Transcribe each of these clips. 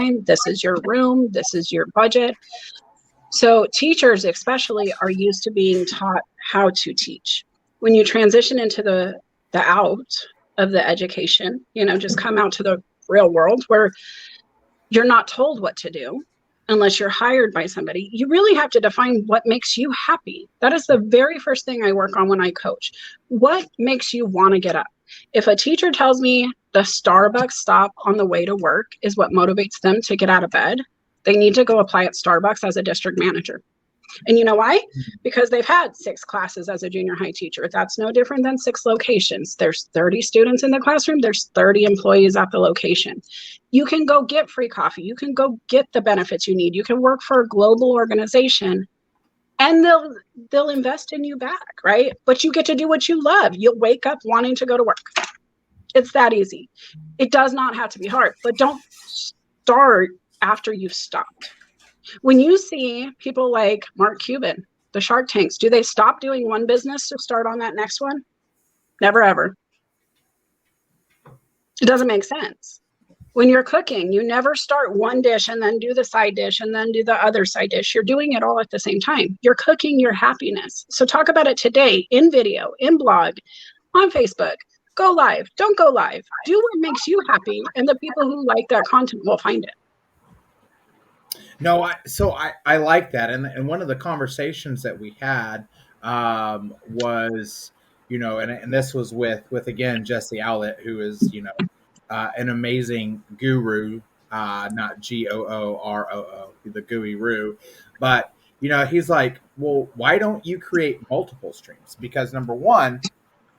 time. This is your room. This is your budget. So teachers especially are used to being taught how to teach. When you transition into the out of the education, just come out to the real world where you're not told what to do unless you're hired by somebody. You really have to define what makes you happy. That is the very first thing I work on when I coach. What makes you want to get up? If a teacher tells me the Starbucks stop on the way to work is what motivates them to get out of bed, they need to go apply at Starbucks as a district manager. And you know why? Because they've had 6 classes as a junior high teacher. That's no different than 6 locations. There's 30 students in the classroom. There's 30 employees at the location. You can go get free coffee. You can go get the benefits you need. You can work for a global organization and they'll invest in you back, right? But you get to do what you love. You'll wake up wanting to go to work. It's that easy. It does not have to be hard, but don't start after you've stopped. When you see people like Mark Cuban, the Shark Tanks, do they stop doing one business to start on that next one? Never, ever. It doesn't make sense. When you're cooking, you never start one dish and then do the side dish and then do the other side dish. You're doing it all at the same time. You're cooking your happiness. So talk about it today in video, in blog, on Facebook. Go live. Don't go live. Do what makes you happy, and the people who like that content will find it. No, I like that, and one of the conversations that we had was, and this was with again Jesse Owlett, who is an amazing guru, not GOOROO, the gooey roo, but he's like, well, why don't you create multiple streams? Because number one,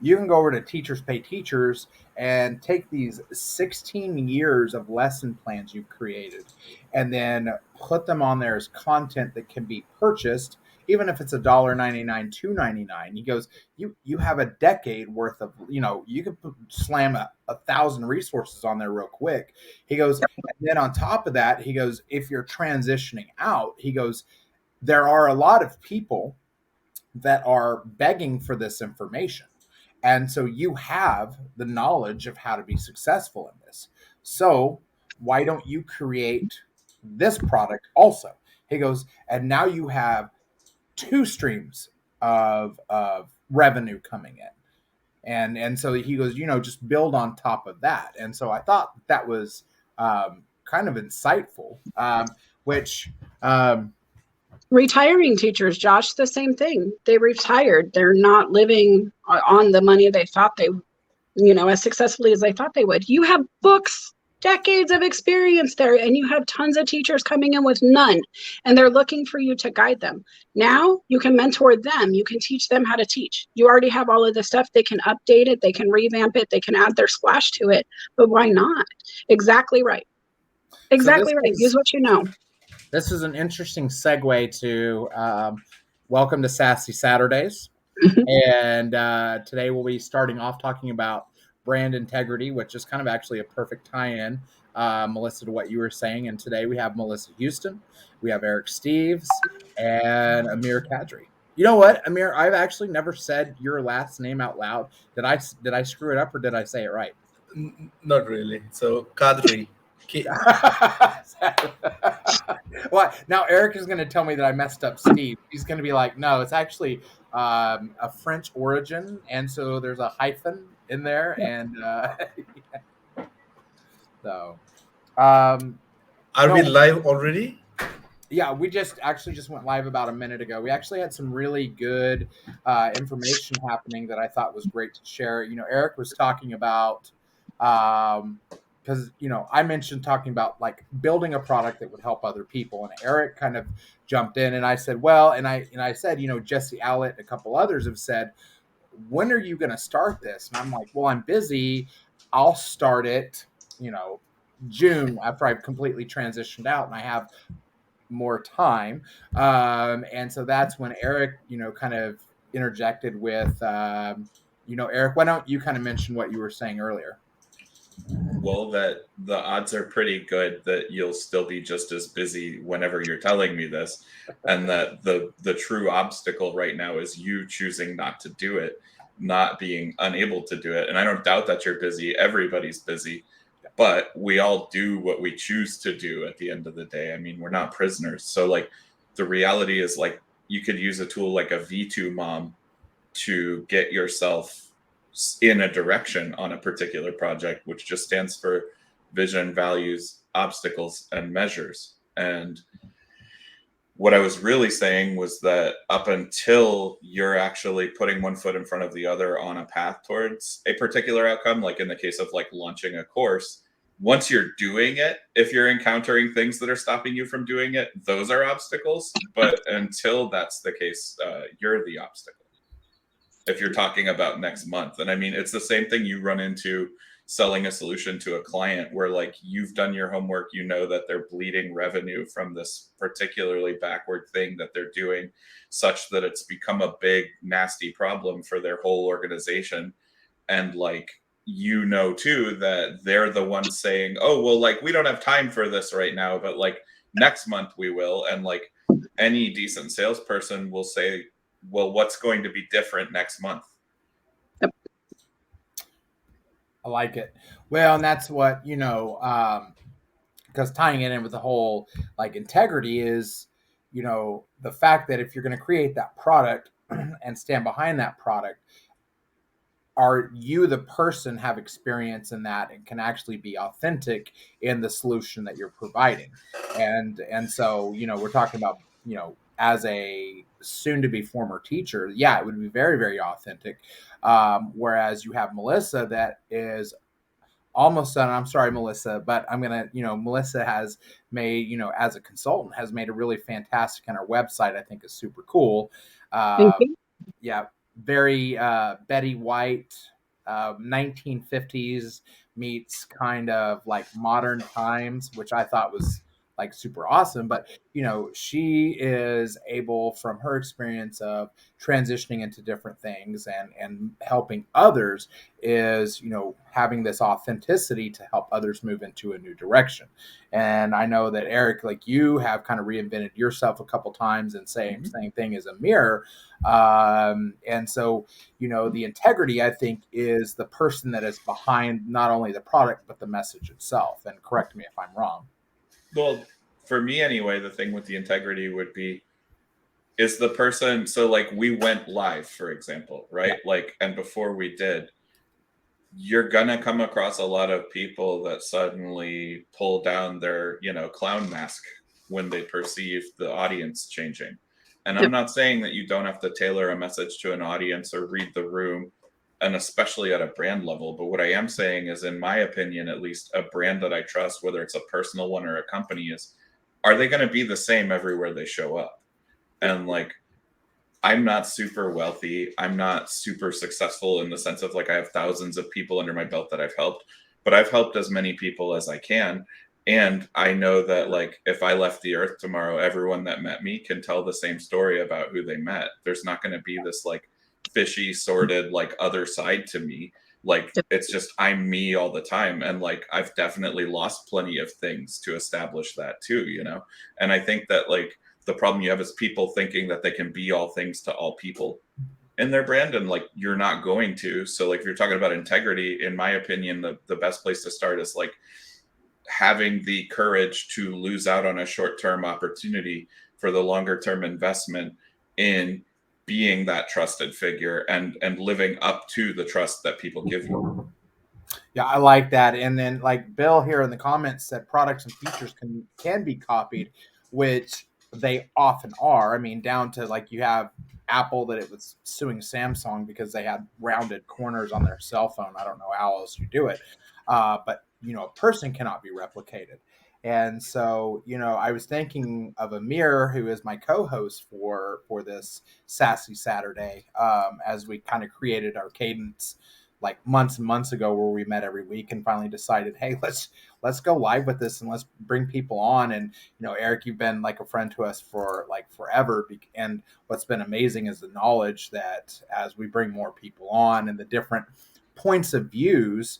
you can go over to Teachers Pay Teachers and take these 16 years of lesson plans you've created and then put them on there as content that can be purchased, even if it's $1.99, $2.99. He goes, you have a decade worth of, you could slam 1,000 resources on there real quick. He goes, and then on top of that, he goes, if you're transitioning out, he goes, there are a lot of people that are begging for this information. And so you have the knowledge of how to be successful in this. So why don't you create this product also? He goes, and now you have 2 streams of revenue coming in. And so he goes, just build on top of that. And so I thought that was kind of insightful, which retiring teachers, Josh, the same thing. They retired. They're not living on the money they thought they, as successfully as they thought they would. You have books, decades of experience there, and you have tons of teachers coming in with none, and they're looking for you to guide them. Now you can mentor them. You can teach them how to teach. You already have all of the stuff. They can update it. They can revamp it. They can add their splash to it. But why not? Exactly right. Exactly right. Use what you know. This is an interesting segue to welcome to Sassy Saturdays. And today we'll be starting off talking about brand integrity, which is kind of actually a perfect tie-in, Melissa, to what you were saying. And today we have Melissa Houston, we have Eric Steves, and Amir Kadri. You know what, Amir? I've actually never said your last name out loud. Did I screw it up, or did I say it right? Not really. So Kadri. What? Now Eric is going to tell me that I messed up Steve. He's going to be like, no, it's actually a French origin, and so there's a hyphen in there, and so are we live already? Yeah, we just went live about a minute ago. We actually had some really good information happening that I thought was great to share. Eric was talking about because I mentioned talking about like building a product that would help other people, and Eric kind of jumped in, and I said, well, and I said, Jesse Owlett and a couple others have said, when are you going to start this? And I'm like, well, I'm busy. I'll start it, June, after I've completely transitioned out and I have more time. And so that's when Eric, kind of interjected with, Eric, why don't you kind of mention what you were saying earlier? Well, that the odds are pretty good that you'll still be just as busy whenever you're telling me this, and that the true obstacle right now is you choosing not to do it, not being unable to do it. And I don't doubt that you're busy. Everybody's busy, but we all do what we choose to do at the end of the day. I mean, we're not prisoners. So like the reality is like you could use a tool like a V2 mom to get yourself in a direction on a particular project, which just stands for vision, values, obstacles, and measures. And what I was really saying was that up until you're actually putting one foot in front of the other on a path towards a particular outcome, like in the case of like launching a course, once you're doing it, if you're encountering things that are stopping you from doing it, those are obstacles. But until that's the case, you're the obstacle. If you're talking about next month. And I mean, it's the same thing you run into selling a solution to a client where like you've done your homework, you know that they're bleeding revenue from this particularly backward thing that they're doing, such that it's become a big nasty problem for their whole organization. And like, you know too that they're the ones saying, oh well, like we don't have time for this right now, but like next month we will. And like any decent salesperson will say, well, what's going to be different next month? I like it. Well, and that's what, you know, because tying it in with the whole like integrity is, you know, the fact that if you're going to create that product and stand behind that product, are you the person have experience in that and can actually be authentic in the solution that you're providing? And so, you know, we're talking about, you know, as a soon to be former teacher, yeah, it would be very, very authentic. Whereas you have Melissa that is almost done. I'm sorry, Melissa, but I'm going to, you know, Melissa has made, you know, as a consultant, has made a really fantastic, and our website, I think, is super cool. Yeah, very Betty White, 1950s meets kind of like modern times, which I thought was like super awesome. But you know, she is able, from her experience of transitioning into different things and helping others, is, you know, having this authenticity to help others move into a new direction. And I know that Eric, like you, have kind of reinvented yourself a couple times, and same thing as Amir. And so, you know, the integrity, I think, is the person that is behind not only the product but the message itself. And correct me if I'm wrong. Well, for me anyway, the thing with the integrity would be, is the person, so like we went live, for example, right? Yeah. Like, and before we did, you're gonna come across a lot of people that suddenly pull down their, you know, clown mask when they perceive the audience changing. And I'm not saying that you don't have to tailor a message to an audience or read the room, and especially at a brand level. But what I am saying is, in my opinion, at least, a brand that I trust, whether it's a personal one or a company, is, are they going to be the same everywhere they show up? And like, I'm not super wealthy. I'm not super successful in the sense of like I have thousands of people under my belt that I've helped, but I've helped as many people as I can. And I know that like if I left the earth tomorrow, everyone that met me can tell the same story about who they met. There's not going to be this like fishy, sorted, like other side to me. Like it's just I'm me all the time. And like I've definitely lost plenty of things to establish that too, you know? And I think that like the problem you have is people thinking that they can be all things to all people in their brand, and like you're not going to. So like if you're talking about integrity, in my opinion, the best place to start is like having the courage to lose out on a short-term opportunity for the longer-term investment in being that trusted figure and living up to the trust that people give you. Yeah, I like that. And then like Bill here in the comments said products and features can be copied, which they often are. I mean, down to like you have Apple that it was suing Samsung because they had rounded corners on their cell phone. I don't know how else you do it. But you know, a person cannot be replicated. And so, you know, I was thinking of Amir, who is my co-host for this Sassy Saturday, as we kind of created our cadence like months and months ago, where we met every week and finally decided, hey, let's go live with this and let's bring people on. And, you know, Eric, you've been like a friend to us for like forever. And what's been amazing is the knowledge that as we bring more people on and the different points of views,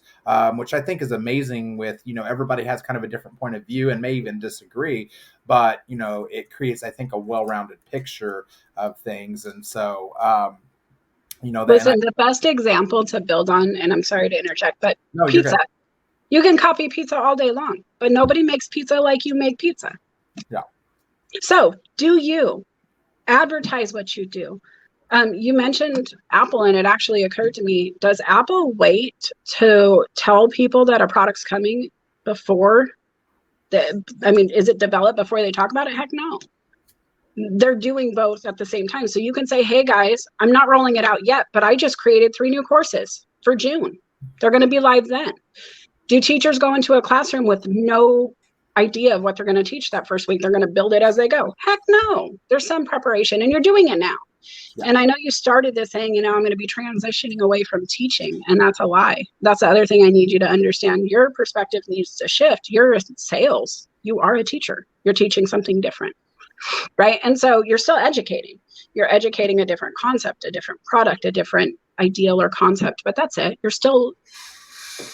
which I think is amazing with, you know, everybody has kind of a different point of view and may even disagree, but, you know, it creates, I think, a well-rounded picture of things. And so, you know, listen, the best example to build on, and I'm sorry to interject, but no, pizza. You can copy pizza all day long, but nobody makes pizza like you make pizza. Yeah. So do you advertise what you do? You mentioned Apple, and it actually occurred to me, does Apple wait to tell people that a product's coming before is it developed before they talk about it? Heck no. They're doing both at the same time. So you can say, hey guys, I'm not rolling it out yet, but I just created 3 new courses for June. They're going to be live then. Do teachers go into a classroom with no idea of what they're going to teach that first week? They're going to build it as they go? Heck no. There's some preparation, and you're doing it now. Yeah. And I know you started this saying, I'm going to be transitioning away from teaching, and that's a lie. That's the other thing I need you to understand. Your perspective needs to shift. You're a sales. You are a teacher. You're teaching something different, right? And so you're still educating. You're educating a different concept, a different product, a different ideal or concept, but that's it. You're still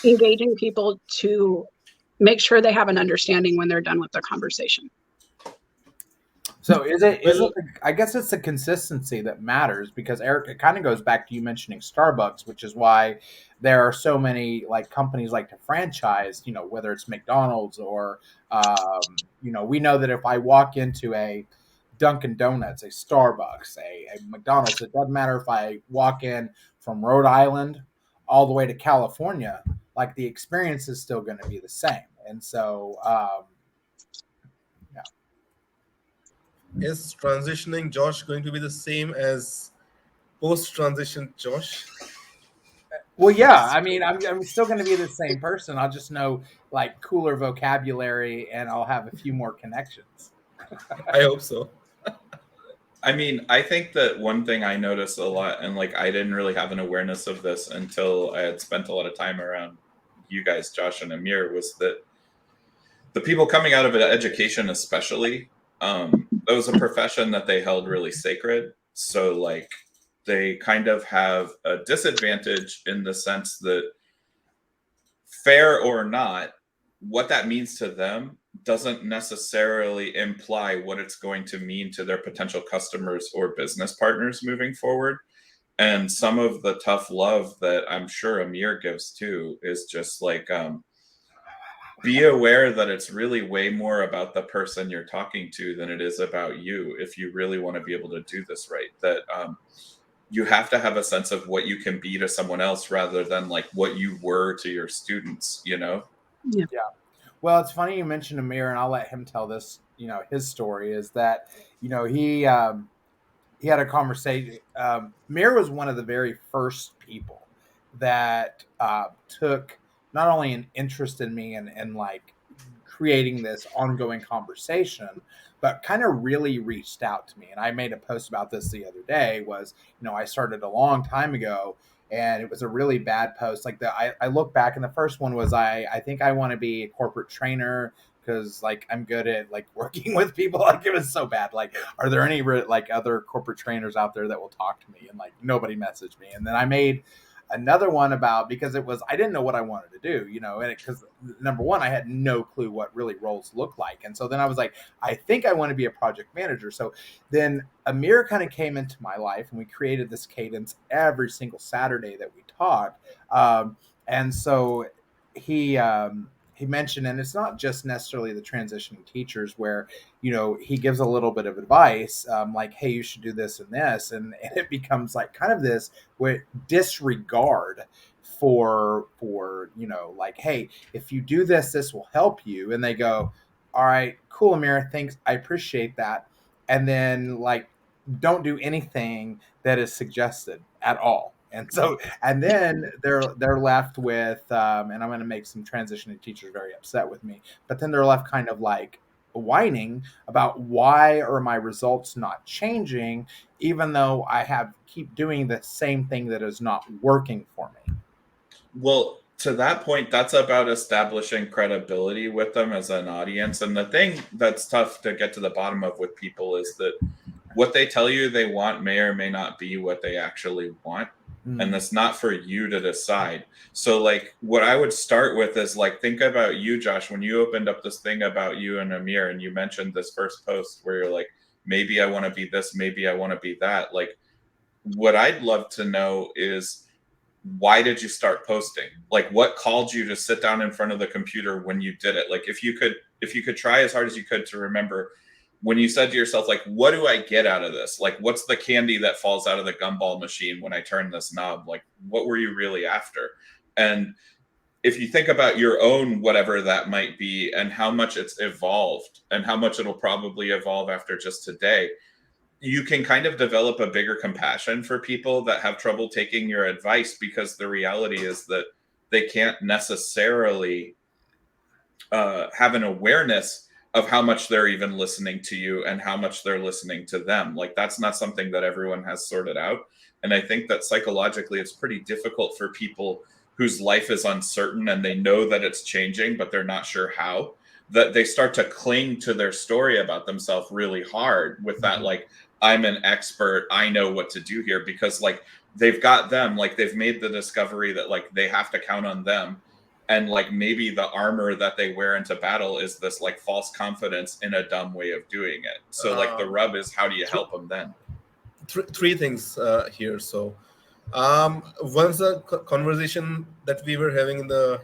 engaging people to make sure they have an understanding when they're done with their conversation. So I guess it's the consistency that matters, because Eric, it kind of goes back to you mentioning Starbucks, which is why there are so many like companies like to franchise, whether it's McDonald's or, we know that if I walk into a Dunkin' Donuts, a Starbucks, a McDonald's, it doesn't matter if I walk in from Rhode Island all the way to California, like the experience is still going to be the same. And so, Is transitioning Josh going to be the same as post-transition Josh? Well, yeah. I mean, I'm still going to be the same person. I'll just know like cooler vocabulary, and I'll have a few more connections. I hope so. I mean, I think that one thing I noticed a lot, and like I didn't really have an awareness of this until I had spent a lot of time around you guys, Josh and Amir, was that the people coming out of education, especially, that was a profession that they held really sacred. So like they kind of have a disadvantage in the sense that, fair or not, what that means to them doesn't necessarily imply what it's going to mean to their potential customers or business partners moving forward. And some of the tough love that I'm sure Amir gives too is just like, be aware that it's really way more about the person you're talking to than it is about you. If you really want to be able to do this right, that you have to have a sense of what you can be to someone else rather than like what you were to your students, Yeah. Well, it's funny you mentioned Amir, and I'll let him tell this, his story is that, he had a conversation. Amir was one of the very first people that took not only an interest in me and like creating this ongoing conversation, but kind of really reached out to me. And I made a post about this the other day. Was, I started a long time ago, and it was a really bad post. Like I look back, and the first one was I think I want to be a corporate trainer because like I'm good at like working with people. Like it was so bad. Like, are there any like other corporate trainers out there that will talk to me? And like nobody messaged me. And then I made another one about, because I didn't know what I wanted to do, and because number one, I had no clue what really roles look like. And so then I was like, I think I want to be a project manager. So then Amir kind of came into my life, and we created this cadence every single Saturday that we talked. And so he mentioned, and it's not just necessarily the transitioning teachers where, he gives a little bit of advice, like, hey, you should do this and this. And it becomes like kind of this with disregard for, like, hey, if you do this, this will help you. And they go, all right, cool, Amir, thanks. I appreciate that. And then like, don't do anything that is suggested at all. And so, and then they're left with, and I'm going to make some transitioning teachers very upset with me, but then they're left kind of like whining about why are my results not changing, even though I keep doing the same thing that is not working for me. Well, to that point, that's about establishing credibility with them as an audience. And the thing that's tough to get to the bottom of with people is that what they tell you they want may or may not be what they actually want. And that's not for you to decide. So like what I would start with is like, think about you, Josh, when you opened up this thing about you and Amir, and you mentioned this first post where you're like, maybe I want to be this, maybe I want to be that. Like what I'd love to know is why did you start posting? Like, what called you to sit down in front of the computer when you did it? Like, if you could try as hard as you could to remember when you said to yourself, like, what do I get out of this? Like, what's the candy that falls out of the gumball machine when I turn this knob? Like, what were you really after? And if you think about your own whatever that might be and how much it's evolved and how much it'll probably evolve after just today, you can kind of develop a bigger compassion for people that have trouble taking your advice, because the reality is that they can't necessarily have an awareness of how much they're even listening to you and how much they're listening to them. Like, that's not something that everyone has sorted out. And I think that psychologically it's pretty difficult for people whose life is uncertain and they know that it's changing, but they're not sure how, that they start to cling to their story about themselves really hard with that, like, I'm an expert, I know what to do here, because like they've got them, like they've made the discovery that like they have to count on them. And like maybe the armor that they wear into battle is this like false confidence in a dumb way of doing it. So like the rub is, how do you help them then? Three things here. So once a conversation that we were having in the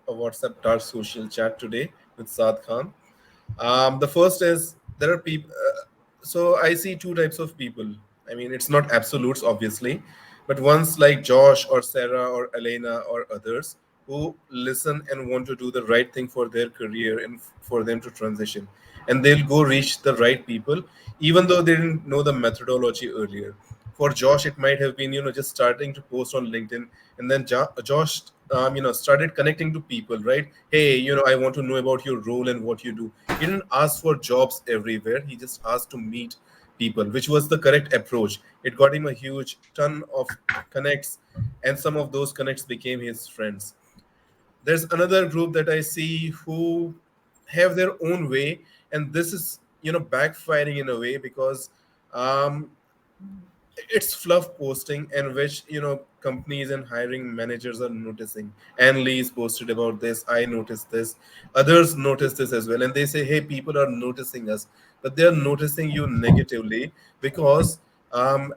a WhatsApp dark social chat today with Saad Khan. The first is, there are people. So I see two types of people. I mean, it's not absolutes, obviously, but ones like Josh or Sarah or Elena or others who listen and want to do the right thing for their career and for them to transition. And they'll go reach the right people, even though they didn't know the methodology earlier. For Josh, it might have been, just starting to post on LinkedIn. And then Josh, started connecting to people, right? Hey, I want to know about your role and what you do. He didn't ask for jobs everywhere. He just asked to meet people, which was the correct approach. It got him a huge ton of connects, and some of those connects became his friends. There's another group that I see who have their own way, and this is backfiring in a way, because it's fluff posting, and which companies and hiring managers are noticing. Ann Lee's posted about this, I noticed this, others notice this as well, and they say, hey, people are noticing us, but they're noticing you negatively, because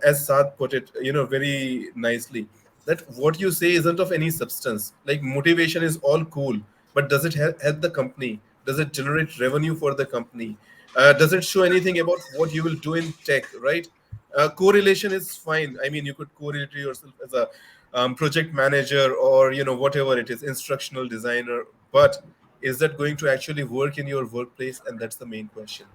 as Saad put it very nicely, that what you say isn't of any substance. Like, motivation is all cool, but does it help the company? Does it generate revenue for the company? Does it show anything about what you will do in tech, right? Correlation is fine. I mean, you could correlate to yourself as a project manager or whatever it is, instructional designer, but is that going to actually work in your workplace? And that's the main question.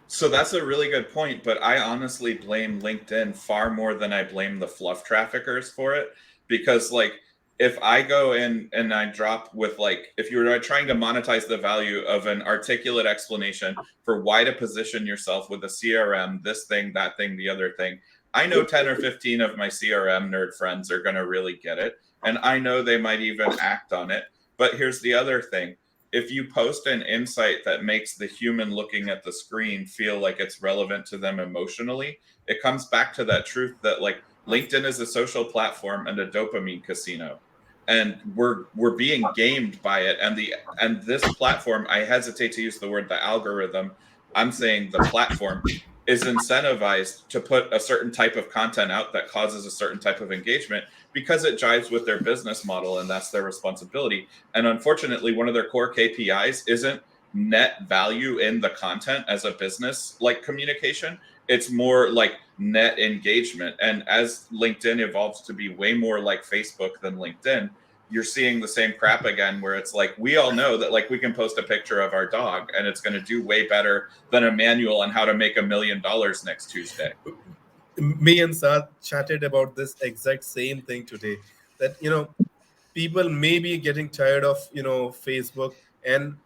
So that's a really good point, but I honestly blame LinkedIn far more than I blame the fluff traffickers for it, because like, if I go in and I drop with like, if you were trying to monetize the value of an articulate explanation for why to position yourself with a CRM, this thing, that thing, the other thing, I know 10 or 15 of my CRM nerd friends are going to really get it. And I know they might even act on it. But here's the other thing. If you post an insight that makes the human looking at the screen feel like it's relevant to them emotionally, it comes back to that truth that like LinkedIn is a social platform and a dopamine casino. And we're being gamed by it. And this platform, I hesitate to use the word the algorithm. I'm saying the platform is incentivized to put a certain type of content out that causes a certain type of engagement, because it jives with their business model, and that's their responsibility. And unfortunately, one of their core KPIs isn't net value in the content as a business like communication. It's more like net engagement. And as LinkedIn evolves to be way more like Facebook than LinkedIn, you're seeing the same crap again, where it's like, we all know that like we can post a picture of our dog and it's going to do way better than a manual on how to make $1 million next Tuesday. Me and Saad chatted about this exact same thing today, that people may be getting tired of Facebook, and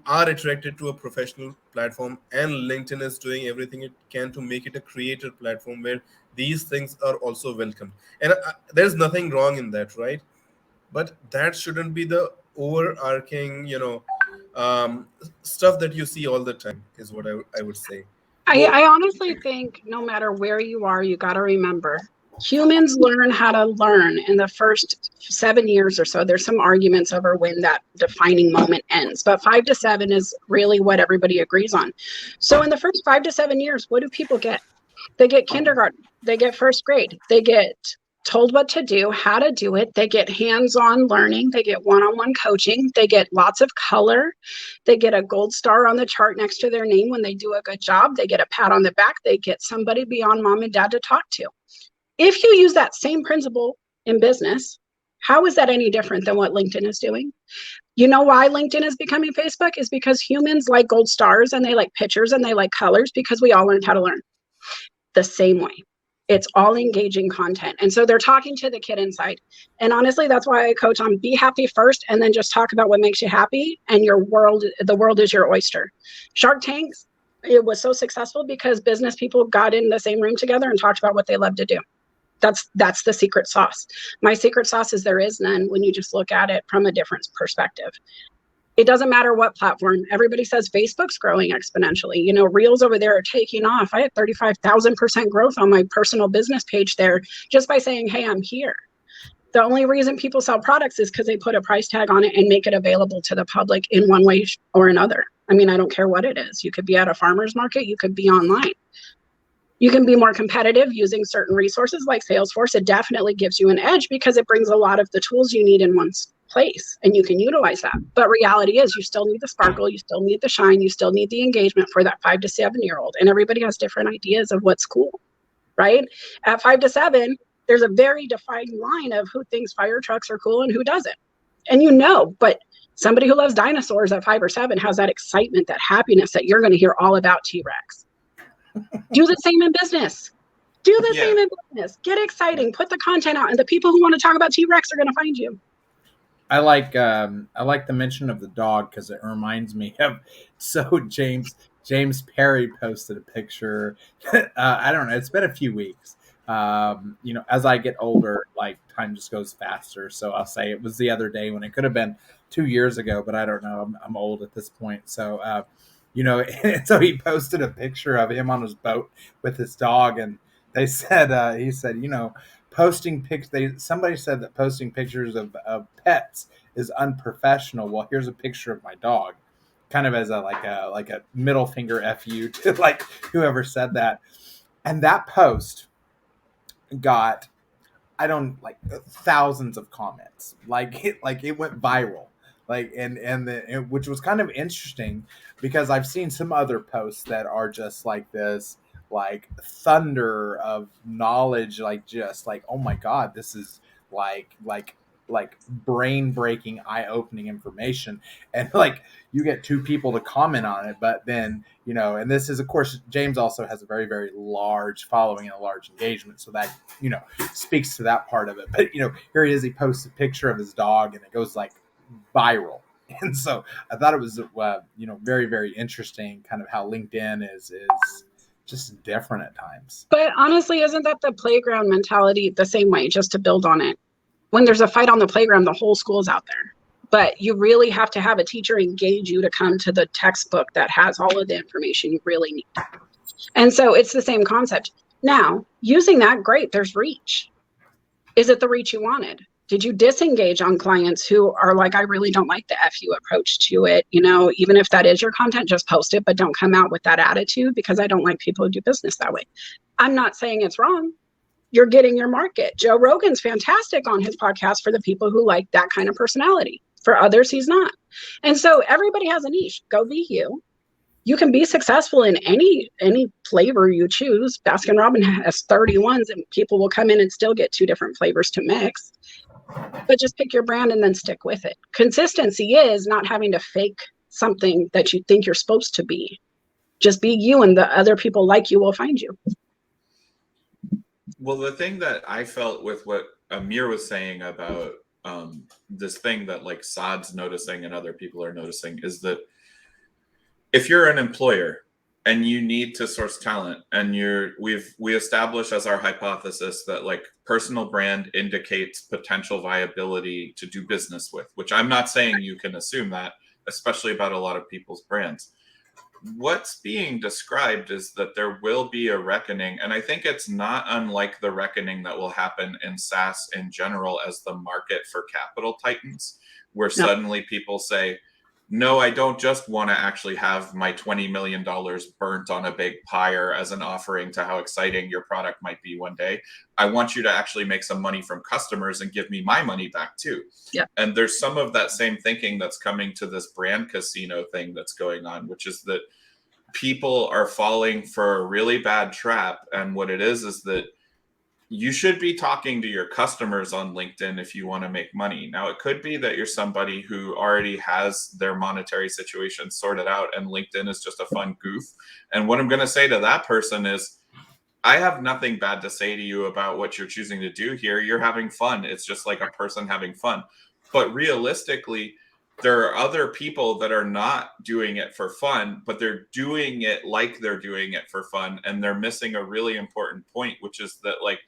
are attracted to a professional platform, and LinkedIn is doing everything it can to make it a creator platform where these things are also welcome. And there's nothing wrong in that, right? But that shouldn't be the overarching stuff that you see all the time, is what I would say. I honestly think no matter where you are, you got to remember, humans learn how to learn in the first 7 years or so. There's some arguments over when that defining moment ends, but 5 to 7 is really what everybody agrees on. So in the first 5 to 7 years, what do people get? They get kindergarten, they get first grade, they get told what to do, how to do it. They get hands-on learning. They get one-on-one coaching. They get lots of color. They get a gold star on the chart next to their name when they do a good job. They get a pat on the back. They get somebody beyond mom and dad to talk to. If you use that same principle in business, how is that any different than what LinkedIn is doing? You know why LinkedIn is becoming Facebook? Is because humans like gold stars and they like pictures and they like colors because we all learned how to learn the same way. It's all engaging content. And so they're talking to the kid inside. And honestly, that's why I coach on be happy first and then just talk about what makes you happy, and the world is your oyster. Shark Tanks, it was so successful because business people got in the same room together and talked about what they love to do. That's the secret sauce. My secret sauce is there is none when you just look at it from a different perspective. It doesn't matter what platform. Everybody says Facebook's growing exponentially. You know, Reels over there are taking off. I had 35,000% growth on my personal business page there just by saying, hey, I'm here. The only reason people sell products is because they put a price tag on it and make it available to the public in one way or another. I mean, I don't care what it is. You could be at a farmer's market. You could be online. You can be more competitive using certain resources like Salesforce. It definitely gives you an edge because it brings a lot of the tools you need in one place and you can utilize that. But reality is you still need the sparkle, you still need the shine, you still need the engagement for that 5 to 7 year old. And everybody has different ideas of what's cool, right? At 5 to 7, there's a very defined line of who thinks fire trucks are cool and who doesn't. And you know, but somebody who loves dinosaurs at 5 or 7 has that excitement, that happiness that you're going to hear all about T-Rex. Do the same in business. Do the same in business. Get exciting. Put the content out, and the people who want to talk about T-Rex are going to find you. I like the mention of the dog because it reminds me of James Perry posted a picture. I don't know. It's been a few weeks. You know, as I get older, like time just goes faster. So I'll say it was the other day when it could have been 2 years ago, but I don't know. I'm old at this point. So, you know, and so he posted a picture of him on his boat with his dog, and they said, he said, you know, somebody said that posting pictures of pets is unprofessional. Well, here's a picture of my dog, kind of as a middle finger fu to like whoever said that. And that post got thousands of comments. It went viral. Which was kind of interesting because I've seen some other posts that are just like this, like thunder of knowledge, oh my God, this is like brain breaking, eye opening information. And like you get 2 people to comment on it, but then, you know, and this is, of course, James also has a very, very large following and a large engagement. So that, you know, speaks to that part of it. But, you know, here he is, he posts a picture of his dog and it goes like viral. And so I thought it was, you know, very, very interesting kind of how LinkedIn is just different at times. But honestly, isn't that the playground mentality the same way, just to build on it? When there's a fight on the playground, the whole school's out there. But you really have to have a teacher engage you to come to the textbook that has all of the information you really need. And so it's the same concept. Now, using that, great, there's reach. Is it the reach you wanted? Did you disengage on clients who are like, I really don't like the FU approach to it? You know, even if that is your content, just post it, but don't come out with that attitude because I don't like people who do business that way. I'm not saying it's wrong. You're getting your market. Joe Rogan's fantastic on his podcast for the people who like that kind of personality. For others, he's not. And so everybody has a niche. Go be you. You can be successful in any flavor you choose. Baskin Robbins has 31s and people will come in and still get 2 different flavors to mix. But just pick your brand and then stick with it. Consistency is not having to fake something that you think you're supposed to be. Just be you, and the other people like you will find you. Well, the thing that I felt with what Amir was saying about this thing that like Saad's noticing and other people are noticing is that if you're an employer and you need to source talent, and we establish as our hypothesis that like personal brand indicates potential viability to do business with, which I'm not saying you can assume that, especially about a lot of people's brands. What's being described is that there will be a reckoning, and I think it's not unlike the reckoning that will happen in SaaS in general as the market for capital tightens, where suddenly people say, no, I don't just want to actually have my $20 million burnt on a big pyre as an offering to how exciting your product might be one day. I want you to actually make some money from customers and give me my money back too. Yeah. And there's some of that same thinking that's coming to this brand casino thing that's going on, which is that people are falling for a really bad trap. And what it is that you should be talking to your customers on LinkedIn if you want to make money. Now, it could be that you're somebody who already has their monetary situation sorted out and LinkedIn is just a fun goof. And what I'm going to say to that person is, I have nothing bad to say to you about what you're choosing to do here. You're having fun. It's just like a person having fun. But realistically, there are other people that are not doing it for fun, but they're doing it like they're doing it for fun. And they're missing a really important point, which is that like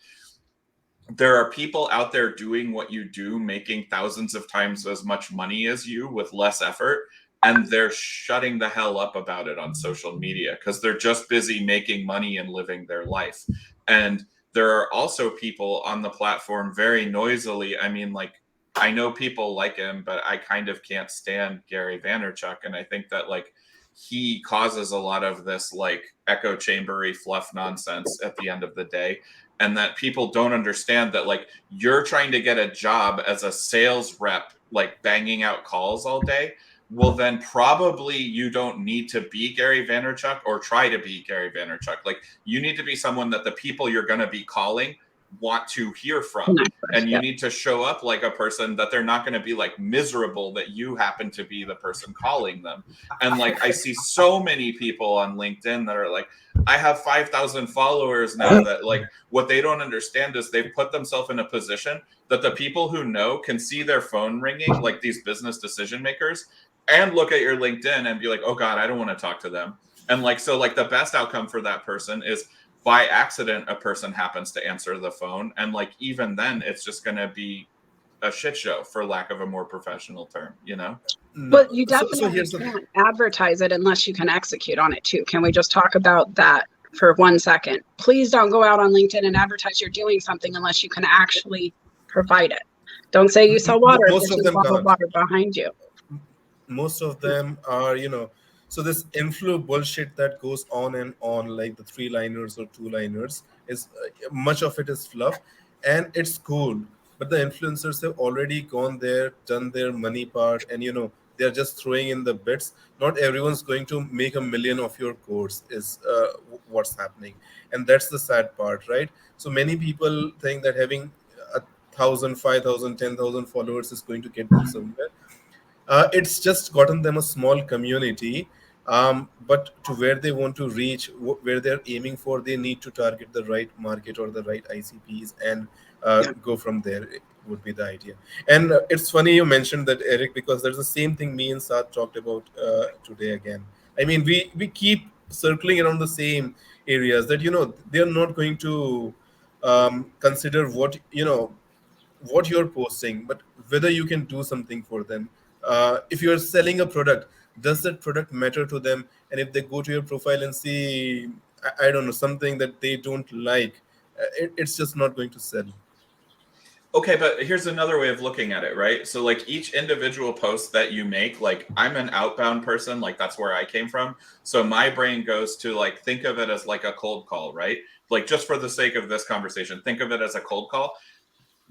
there are people out there doing what you do, making thousands of times as much money as you with less effort. And they're shutting the hell up about it on social media because they're just busy making money and living their life. And there are also people on the platform very noisily. I mean, like, I know people like him, but I kind of can't stand Gary Vaynerchuk. And I think that like he causes a lot of this like echo chambery fluff nonsense at the end of the day. And that people don't understand that like you're trying to get a job as a sales rep, like banging out calls all day. Well, then probably you don't need to be Gary Vaynerchuk or try to be Gary Vaynerchuk. Like you need to be someone that the people you're going to be calling want to hear from. And you need to show up like a person that they're not going to be like miserable that you happen to be the person calling them. And like I see so many people on LinkedIn that are like, I have 5,000 followers now, that like what they don't understand is they've put themselves in a position that the people who know can see their phone ringing, like these business decision makers, and look at your LinkedIn and be like, oh God, I don't want to talk to them. And like, so like the best outcome for that person is by accident, a person happens to answer the phone. And like, even then it's just going to be a shit show for lack of a more professional term, you know? But you definitely can't advertise it unless you can execute on it too. Can we just talk about that for 1 second? Please don't go out on LinkedIn and advertise you're doing something unless you can actually provide it. Don't say you sell water if there's a bottle of water behind you. Most of them are, so this influ bullshit that goes on and on, like the 3-liners or 2-liners, is much of it is fluff, and it's cool. But the influencers have already gone there, done their money part, and they're just throwing in the bits. Not everyone's going to make 1 million of your course is what's happening, and that's the sad part, right? So many people think that having 1,000, 5,000, 10,000 followers is going to get them somewhere. It's just gotten them a small community, but to where they want to reach, where they're aiming for, they need to target the right market or the right ICPs and go from there. It would be the idea. And it's funny you mentioned that, Eric, because there's the same thing me and Saad talked about today again. I mean, we keep circling around the same areas that they're not going to consider what you're posting, but whether you can do something for them. If you're selling a product, does that product matter to them? And if they go to your profile and see, I don't know, something that they don't like, it's just not going to sell. Okay, but here's another way of looking at it, right? So like each individual post that you make, like I'm an outbound person, like that's where I came from. So my brain goes to like, think of it as like a cold call, right? Like just for the sake of this conversation, think of it as a cold call.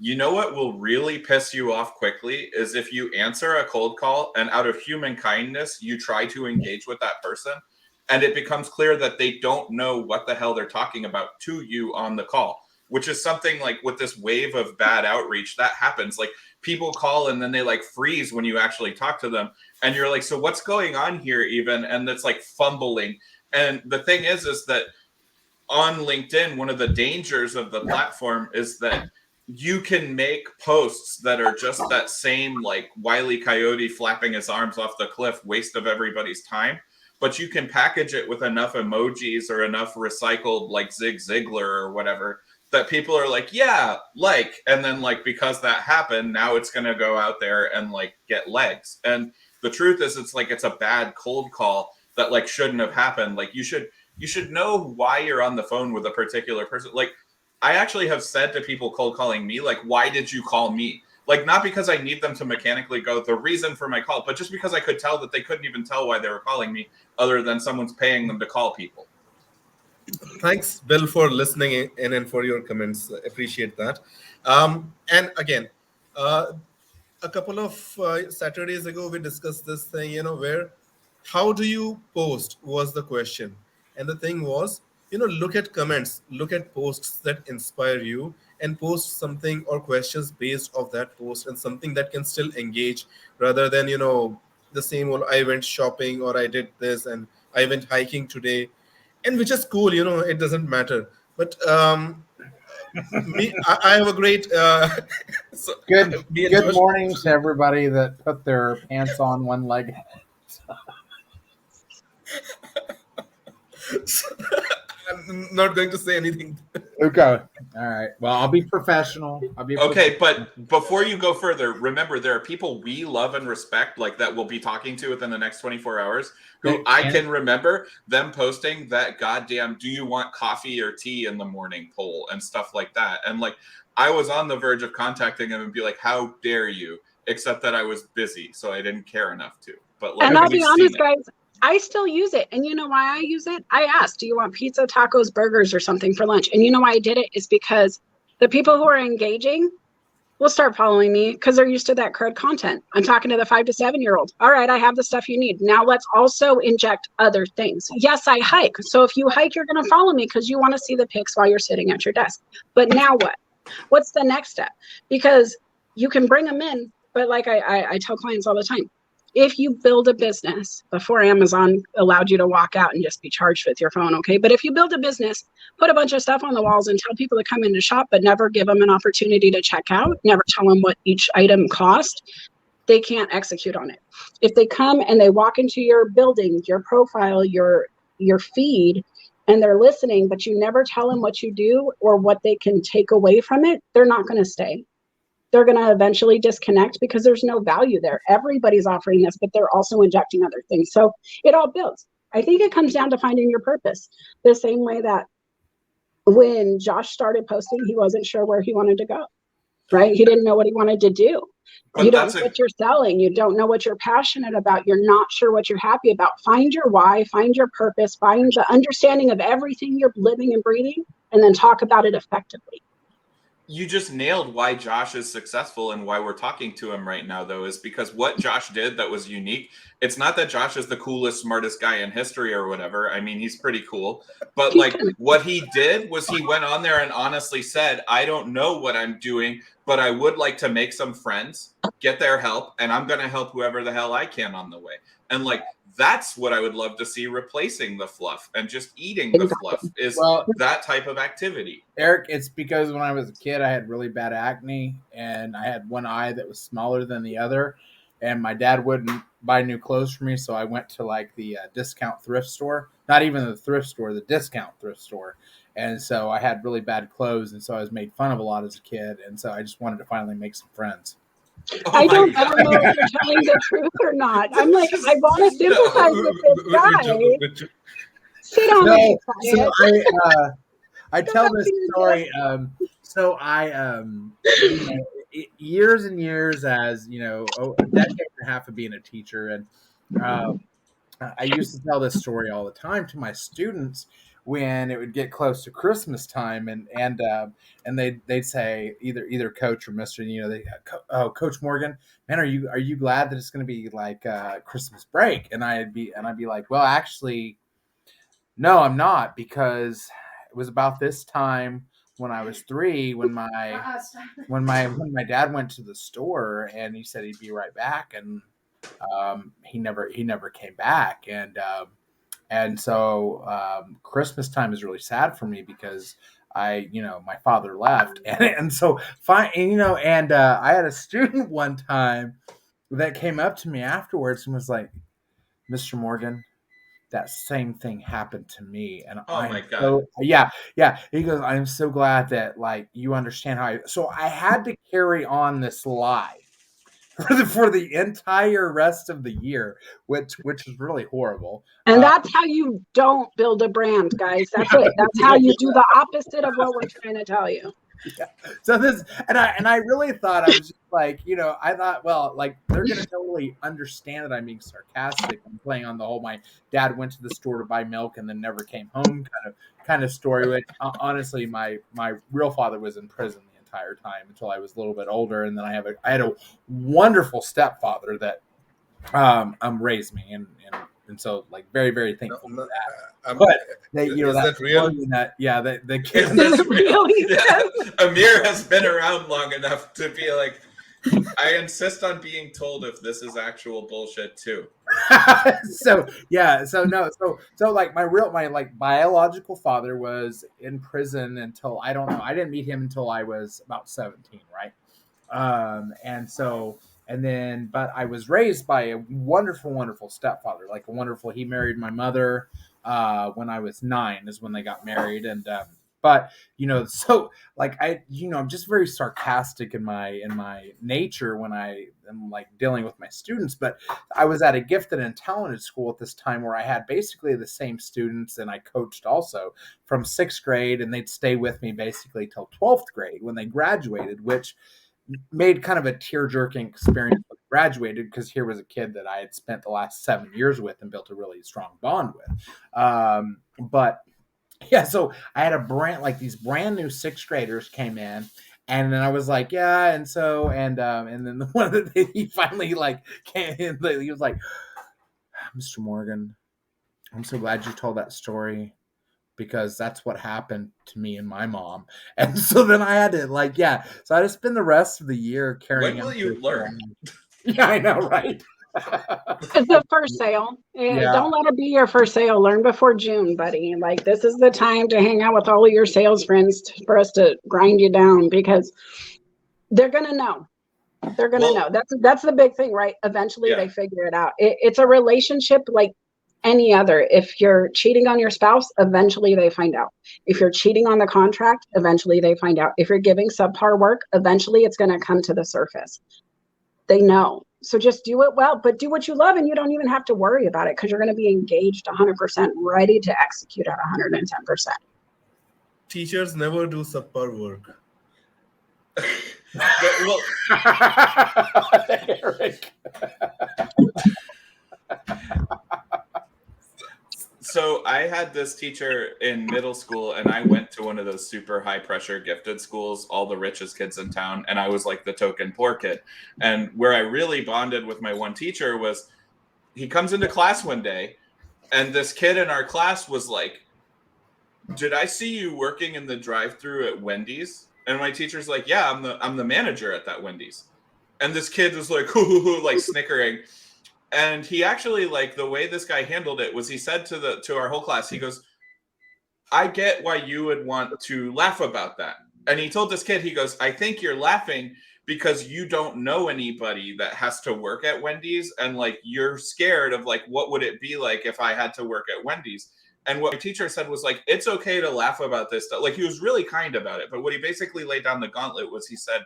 You know what will really piss you off quickly is if you answer a cold call and out of human kindness, you try to engage with that person and it becomes clear that they don't know what the hell they're talking about to you on the call, which is something like with this wave of bad outreach that happens. Like people call and then they like freeze when you actually talk to them. And you're like, so what's going on here even? And it's like fumbling. And the thing is that on LinkedIn, one of the dangers of the platform is that you can make posts that are just that same like Wile E. Coyote flapping his arms off the cliff waste of everybody's time, but you can package it with enough emojis or enough recycled like Zig Ziglar or whatever that people are like, yeah, like, and then like because that happened, now it's going to go out there and like get legs. And the truth is it's like it's a bad cold call that like shouldn't have happened. Like you should know why you're on the phone with a particular person. Like I actually have said to people cold calling me, like, why did you call me? Like, not because I need them to mechanically go the reason for my call, but just because I could tell that they couldn't even tell why they were calling me other than someone's paying them to call people. Thanks, Bill, for listening in and for your comments. Appreciate that. And again, a couple of Saturdays ago, we discussed this thing, where how do you post was the question. And the thing was, look at comments, look at posts that inspire you, and post something or questions based off that post and something that can still engage rather than, the same old, I went shopping or I did this and I went hiking today. And which is cool, it doesn't matter. But I have a great so, Good morning to everybody that put their pants on one leg. I'm not going to say anything. Okay. All right. Well, I'll be professional. Okay, but before you go further, remember there are people we love and respect, like that we'll be talking to within the next 24 hours, who I can remember them posting that goddamn "do you want coffee or tea in the morning" poll and stuff like that. And like, I was on the verge of contacting them and be like, "How dare you?" Except that I was busy, so I didn't care enough to. But like, and I'll be honest, guys, I still use it. And you know why I use it? I asked, do you want pizza, tacos, burgers, or something for lunch? And you know why I did it? Is because the people who are engaging will start following me because they're used to that crud content. I'm talking to the 5 to 7 year old. All right, I have the stuff you need. Now let's also inject other things. Yes, I hike. So if you hike, you're going to follow me because you want to see the pics while you're sitting at your desk. But now what? What's the next step? Because you can bring them in, but like I tell clients all the time, if you build a business before Amazon allowed you to walk out and just be charged with your phone, okay? But if you build a business, put a bunch of stuff on the walls and tell people to come in to shop, but never give them an opportunity to check out, never tell them what each item cost, they can't execute on it. If they come and they walk into your building, your profile, your feed, and they're listening, but you never tell them what you do or what they can take away from it, they're not going to stay. They're going to eventually disconnect because there's no value there. Everybody's offering this, but they're also injecting other things. So it all builds. I think it comes down to finding your purpose. The same way that when Josh started posting, he wasn't sure where he wanted to go, right? He didn't know what he wanted to do. But you don't know what you're selling. You don't know what you're passionate about. You're not sure what you're happy about. Find your why, find your purpose, find the understanding of everything you're living and breathing, and then talk about it effectively. You just nailed why Josh is successful and why we're talking to him right now, though, is because what Josh did that was unique. It's not that Josh is the coolest, smartest guy in history or whatever. I mean, he's pretty cool. But like what he did was he went on there and honestly said, I don't know what I'm doing, but I would like to make some friends, get their help, and I'm going to help whoever the hell I can on the way. And like, that's what I would love to see replacing the fluff and just eating the fluff is that type of activity. Eric, it's because when I was a kid, I had really bad acne and I had one eye that was smaller than the other. And my dad wouldn't buy new clothes for me. So I went to like the discount thrift store, not even the thrift store, the discount thrift store. And so I had really bad clothes. And so I was made fun of a lot as a kid. And so I just wanted to finally make some friends. Oh, I don't ever know if you're telling the truth or not. I'm like, I want to sympathize with this guy. Sit down. No, so I tell this story. So I, years and years as, a decade and a half of being a teacher. And I used to tell this story all the time to my students when it would get close to Christmas time, and they'd say either Coach or Mr. Coach Morgan, man, are you glad that it's going to be like Christmas break? And I'd be like, well, actually, no, I'm not, because it was about this time when I was 3 when my dad went to the store and he said he'd be right back, and he never came back, and so Christmas time is really sad for me because my father left, and so fine, and I had a student one time that came up to me afterwards and was like, Mr. Morgan, that same thing happened to me. And oh my God. So, yeah. He goes, I'm so glad that like you understand how so I had to carry on this lie for the entire rest of the year, which is really horrible. And that's how you don't build a brand, guys. That's it. That's how you do the opposite of what we're trying to tell you. So this, and I really thought I was just like, I thought, well, like they're gonna totally understand that I'm being sarcastic. I'm playing on the whole my dad went to the store to buy milk and then never came home kind of story. Which honestly, my real father was in prison the entire time until I was a little bit older, and then I had a wonderful stepfather that raised me, and so like very very thankful for that. But they, is that real? The kids. Amir has been around long enough to be like, I insist on being told if this is actual bullshit too. So like my like biological father was in prison until I don't know. I didn't meet him until I was about 17, right? But I was raised by a wonderful stepfather, like he married my mother when I was 9 is when they got married. And but so like I'm just very sarcastic in my nature when I am like dealing with my students. But I was at a gifted and talented school at this time where I had basically the same students, and I coached also from 6th grade, and they'd stay with me basically till 12th grade when they graduated, which made kind of a tear-jerking experience when I graduated, because here was a kid that I had spent the last 7 years with and built a really strong bond with. But yeah, so I had these brand new 6th graders came in, and then I was like, yeah, and then the one that he finally like came in, he was like, Mr. Morgan, I'm so glad you told that story, because that's what happened to me and my mom. And so then I had to so I had to spend the rest of the year carrying. When will you learn? Yeah, I know, right? It's the first sale. Yeah. Don't let it be your first sale. Learn before June, buddy. Like, this is the time to hang out with all of your sales friends for us to grind you down, because they're gonna know. They're gonna know. That's the big thing, right? Eventually they figure it out. It's a relationship like any other. If you're cheating on your spouse, eventually they find out. If you're cheating on the contract, eventually they find out. If you're giving subpar work, eventually it's going to come to the surface. They know. So just do it well, but do what you love, and you don't even have to worry about it, because you're going to be engaged 100%, ready to execute at 110%. Teachers never do subpar work. Well, Eric. So I had this teacher in middle school, and I went to one of those super high pressure gifted schools, all the richest kids in town, and I was like the token poor kid. And where I really bonded with my one teacher was, he comes into class one day, and this kid in our class was like, did I see you working in the drive-thru at Wendy's? And my teacher's like, yeah, I'm the manager at that Wendy's. And this kid was like, hoo, like snickering. And he actually, like, the way this guy handled it was, he said to our whole class, he goes, I get why you would want to laugh about that. And he told this kid, he goes, I think you're laughing because you don't know anybody that has to work at Wendy's, and like you're scared of like, what would it be like if I had to work at Wendy's? And what my teacher said was like, it's okay to laugh about this stuff. Like, he was really kind about it. But what he basically laid down the gauntlet was, he said,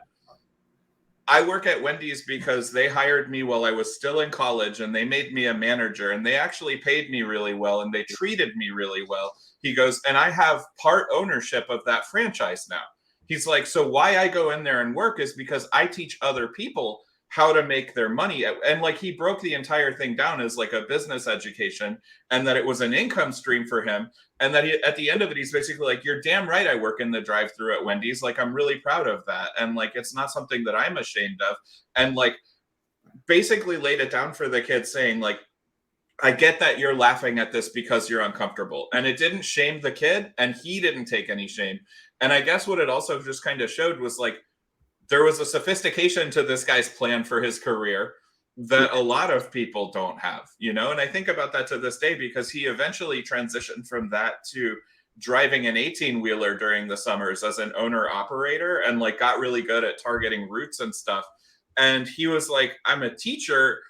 I work at Wendy's because they hired me while I was still in college, and they made me a manager, and they actually paid me really well, and they treated me really well. He goes, and I have part ownership of that franchise now. He's like, so why I go in there and work is because I teach other people how to make their money. And like, he broke the entire thing down as like a business education, and that it was an income stream for him. And that at the end of it, he's basically like, you're damn right I work in the drive-thru at Wendy's. Like, I'm really proud of that. And like, it's not something that I'm ashamed of. And like, basically laid it down for the kid, saying like, I get that you're laughing at this because you're uncomfortable. And it didn't shame the kid, and he didn't take any shame. And I guess what it also just kind of showed was like, there was a sophistication to this guy's plan for his career that a lot of people don't have, you know? And I think about that to this day, because he eventually transitioned from that to driving an 18-wheeler during the summers as an owner operator, and like got really good at targeting routes and stuff. And he was like, I'm a teacher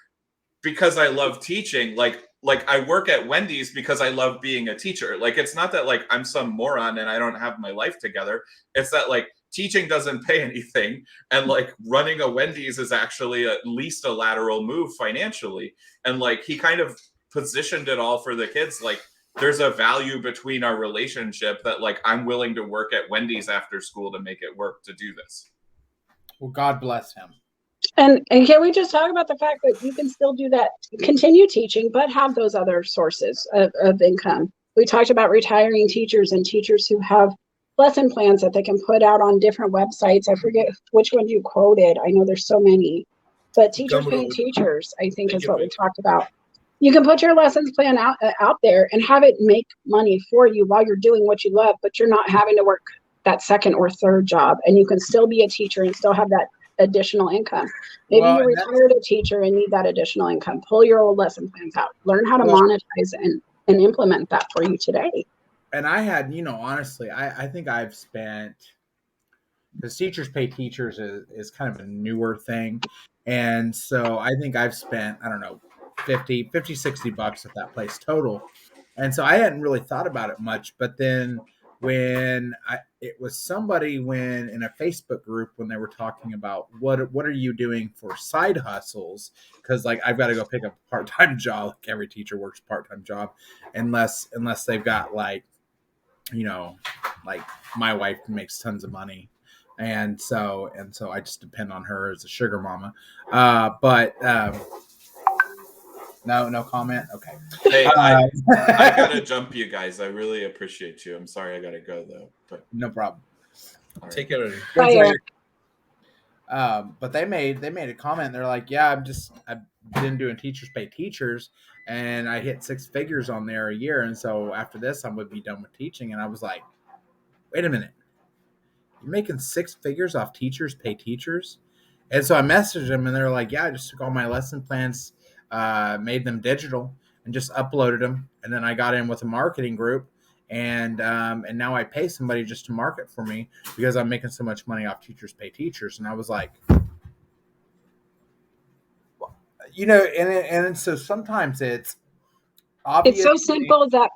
because I love teaching. Like I work at Wendy's because I love being a teacher. Like, it's not that like I'm some moron and I don't have my life together. It's that like teaching doesn't pay anything, and like running a Wendy's is actually at least a lateral move financially. And like, he kind of positioned it all for the kids. Like, there's a value between our relationship that like I'm willing to work at Wendy's after school to make it work to do this. Well, God bless him. And can we just talk about the fact that you can still do that, continue teaching, but have those other sources of income? We talked about retiring teachers and teachers who have lesson plans that they can put out on different websites. I forget which one you quoted. I know there's so many, but teachers paying teachers, I think, is what we talked about. You can put your lessons plan out there and have it make money for you while you're doing what you love, but you're not having to work that second or third job, and you can still be a teacher and still have that additional income. Maybe you're retired a teacher and need that additional income. Pull your old lesson plans out. Learn how to monetize and implement that for you today. And I had, honestly, I think I've spent, because teachers pay teachers is kind of a newer thing. And so I think I've spent, I don't know, 50, 60 bucks at that place total. And so I hadn't really thought about it much. But then when it was somebody in a Facebook group when they were talking about what are you doing for side hustles, because like I've got to go pick up a part-time job. Like every teacher works a part-time job unless they've got like my wife makes tons of money, and so I just depend on her as a sugar mama. No comment. Okay. Hey, I gotta jump, you guys. I really appreciate you. I'm sorry I gotta go though. But no problem. Right. Take care. But they made a comment. They're like, yeah, I've been doing teachers pay teachers, and I hit 6 figures on there a year, and so after this, I'm gonna be done with teaching. And I was like, wait a minute, you're making 6 figures off teachers pay teachers? And so I messaged them, and they're like, yeah, I just took all my lesson plans, made them digital, and just uploaded them, and then I got in with a marketing group, and now I pay somebody just to market for me because I'm making so much money off teachers pay teachers. And I was like, and so sometimes it's obvious. It's so simple that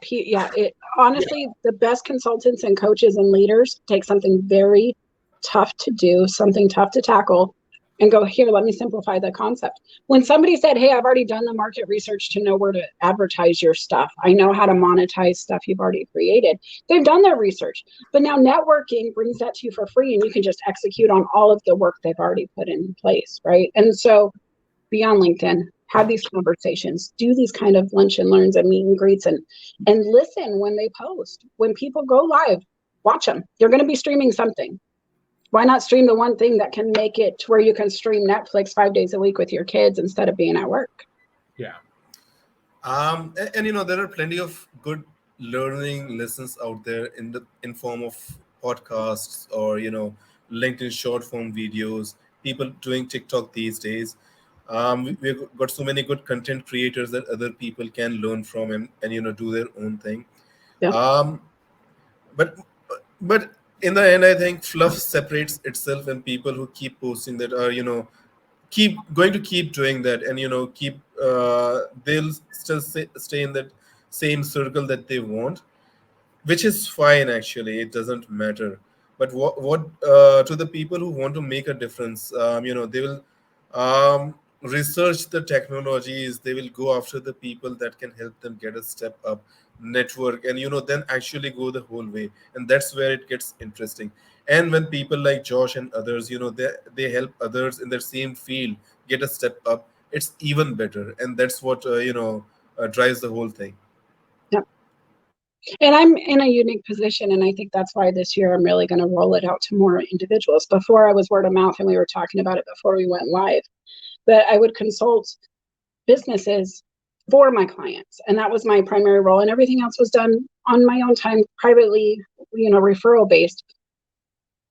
honestly, the best consultants and coaches and leaders take something very tough to do, something tough to tackle, and go, here, let me simplify the concept. When somebody said, hey, I've already done the market research to know where to advertise your stuff, I know how to monetize stuff you've already created. They've done their research, but now networking brings that to you for free, and you can just execute on all of the work they've already put in place, right? And so be on LinkedIn, have these conversations, do these kind of lunch and learns and meet and greets, and listen when they post. When people go live, watch them. They're going to be streaming something. Why not stream the one thing that can make it to where you can stream Netflix 5 days a week with your kids instead of being at work? Yeah. And there are plenty of good learning lessons out there in form of podcasts or LinkedIn short form videos. People doing TikTok these days. We've got so many good content creators that other people can learn from and do their own thing. Yeah. But in the end, I think fluff separates itself, and people who keep posting that are keep doing that, and they'll still stay in that same circle that they want, which is fine. Actually, it doesn't matter. But what to the people who want to make a difference, they will research the technologies. They will go after the people that can help them get a step up, network, and then actually go the whole way. And that's where it gets interesting. And when people like Josh and others, they help others in their same field get a step up, it's even better. And that's what drives the whole thing. Yep. And I'm in a unique position, and I think that's why this year I'm really going to roll it out to more individuals. Before, I was word of mouth, and we were talking about it before we went live. But I would consult businesses for my clients, and that was my primary role, and everything else was done on my own time, privately, referral based.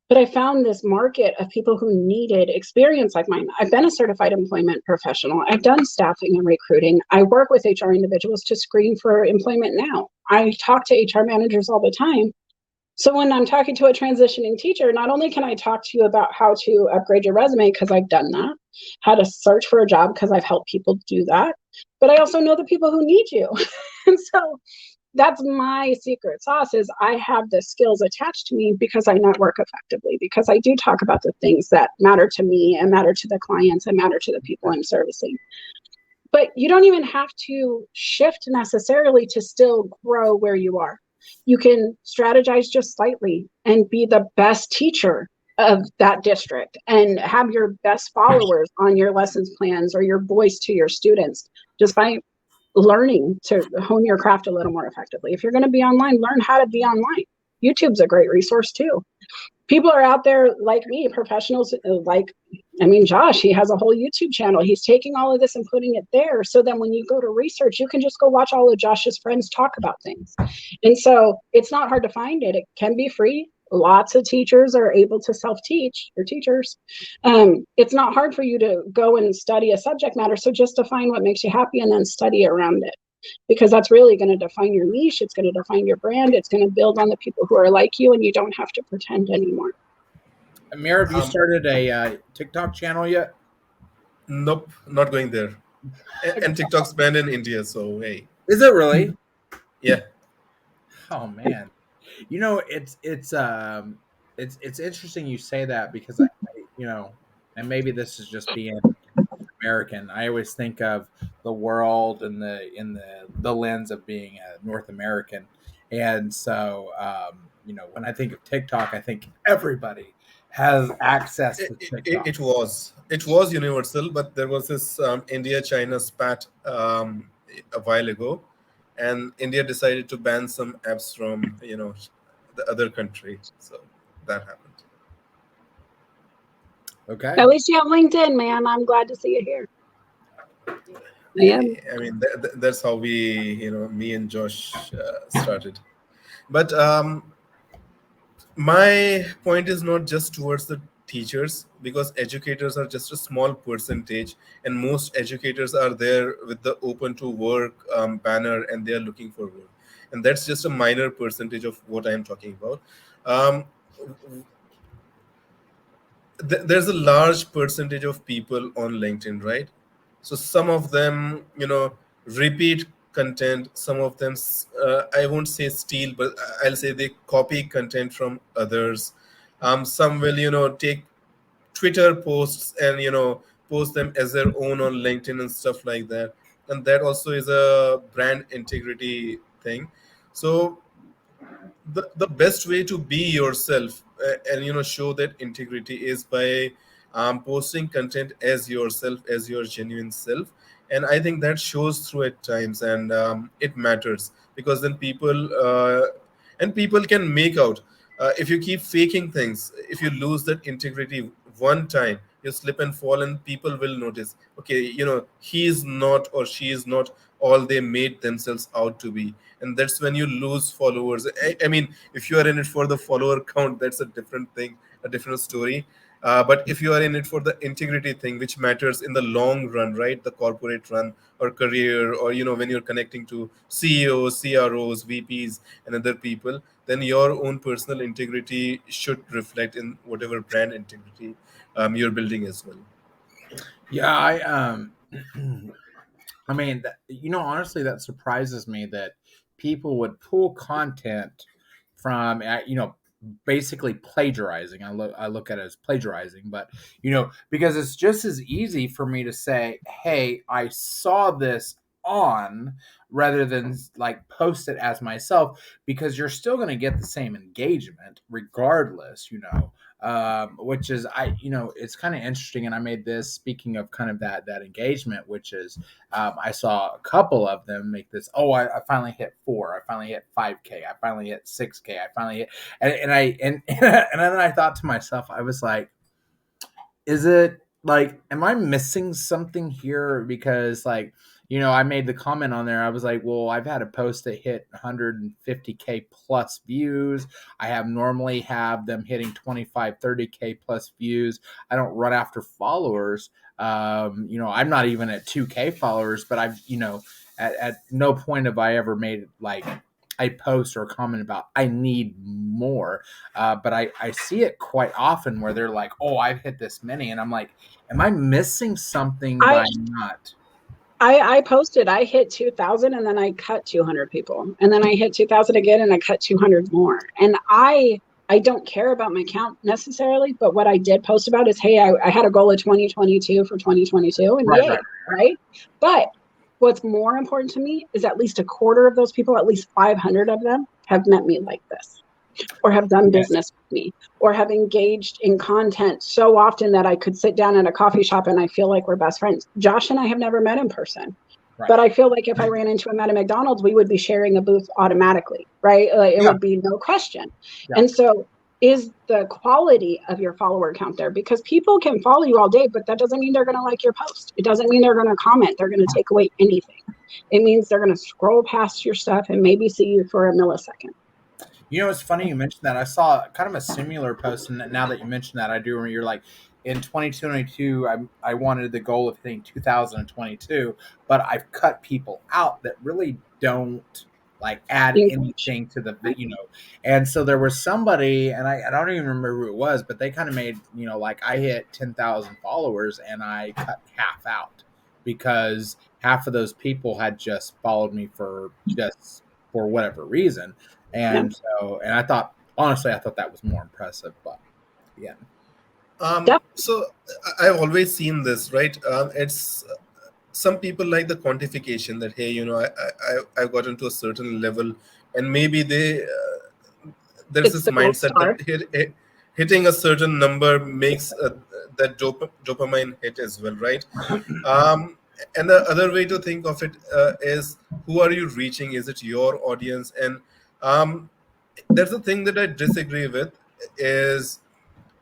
But I found this market of people who needed experience like mine. I've been a certified employment professional. I've done staffing and recruiting. I work with HR individuals to screen for employment now. I talk to HR managers all the time. So when I'm talking to a transitioning teacher, not only can I talk to you about how to upgrade your resume, because I've done that, how to search for a job, because I've helped people do that, but I also know the people who need you. And so that's my secret sauce, is I have the skills attached to me because I network effectively, because I do talk about the things that matter to me and matter to the clients and matter to the people I'm servicing. but you don't even have to shift necessarily to still grow where you are. You can strategize just slightly and be the best teacher of that district and have your best followers on your lessons plans or your voice to your students just by learning to hone your craft a little more effectively. If you're going to be online, learn how to be online. YouTube's a great resource too. People are out there like me, professionals Josh, he has a whole YouTube channel. He's taking all of this and putting it there. So then when you go to research, you can just go watch all of Josh's friends talk about things. And so it's not hard to find it. It can be free. Lots of teachers are able to self-teach, or teachers. It's not hard for you to go and study a subject matter. So just define what makes you happy and then study around it, because that's really going to define your niche. It's going to define your brand. It's going to build on the people who are like you, and you don't have to pretend anymore. Amir, have you started a TikTok channel yet? Nope, not going there. And TikTok's banned in India, so hey. Is it really? Yeah. Oh man, it's interesting you say that, because I and maybe this is just being American. I always think of the world in the lens of being a North American, and so when I think of TikTok, I think everybody has access to TikTok. It was universal, but there was this India-China spat a while ago, and India decided to ban some apps from the other country, so that happened. Okay. At least you have LinkedIn, man. I'm glad to see you here. Yeah. I mean, that's how we, me and Josh started. But my point is not just towards the teachers, because educators are just a small percentage, and most educators are there with the open to work banner, and they are looking for work, and that's just a minor percentage of what I'm talking about. There's a large percentage of people on LinkedIn, right? So some of them, repeat content. Some of them, I won't say steal, but I'll say they copy content from others. Some will, take Twitter posts and, post them as their own on LinkedIn and stuff like that. And that also is a brand integrity thing. So the best way to be yourself and show that integrity is by posting content as yourself, as your genuine self. And I think that shows through at times, and it matters, because then people can make out. If you keep faking things, if you lose that integrity one time, you slip and fall, and people will notice, okay, he is not or she is not all they made themselves out to be. And that's when you lose followers. I mean, if you are in it for the follower count, that's a different thing, a different story. But if you are in it for the integrity thing, which matters in the long run, right? The corporate run or career, or, when you're connecting to CEOs, CROs, VPs, and other people, then your own personal integrity should reflect in whatever brand integrity you're building as well. Yeah, I mean, honestly, that surprises me that people would pull content from, basically plagiarizing. I look at it as plagiarizing, but because it's just as easy for me to say, hey, I saw this on, rather than like post it as myself, because you're still going to get the same engagement regardless, which is, it's kind of interesting. And I made this, speaking of kind of that engagement, which is, I saw a couple of them make this, I finally hit 4, I finally hit 5K, I finally hit 6K, I finally hit, and then I thought to myself, I was like, is it like, am I missing something here? Because I made the comment on there. I was like, well, I've had a post that hit 150K plus views. I normally have them hitting 25, 30K plus views. I don't run after followers. I'm not even at 2K followers, but I've, at no point have I ever made a post or a comment about I need more. But I see it quite often where they're like, oh, I've hit this many. And I'm like, am I missing something by not? I posted, I hit 2,000 and then I cut 200 people. And then I hit 2,000 again and I cut 200 more. And I don't care about my count necessarily, but what I did post about is, hey, I had a goal of 2022 for 2022. And right. But What's more important to me is at least a quarter of those people, at least 500 of them, have met me like this, or have done business with me, or have engaged in content so often that I could sit down at a coffee shop and I feel like we're best friends. Josh and I have never met in person. Right. But I feel like if I ran into him at a McDonald's, we would be sharing a booth automatically, right? Like, it would be no question. Yeah. And so is the quality of your follower count there? Because people can follow you all day, but that doesn't mean they're going to like your post. It doesn't mean they're going to comment. They're going to take away anything. It means they're going to scroll past your stuff and maybe see you for a millisecond. You know, it's funny you mentioned that. I saw kind of a similar post, and now that you mentioned that, I do remember you're like, in 2022, I wanted the goal of hitting 2022, but I've cut people out that really don't like add anything to the, and so there was somebody, and I don't even remember who it was, but they kind of made, like I hit 10,000 followers and I cut half out because half of those people had just followed me for whatever reason. And so, and I thought that was more impressive, but yeah. So I've always seen this, right? It's some people like the quantification that, hey, I've gotten to a certain level, and maybe there's this mindset that hitting a certain number makes that dopamine hit as well, right? And the other way to think of it is, who are you reaching? Is it your audience? And there's a thing that I disagree with is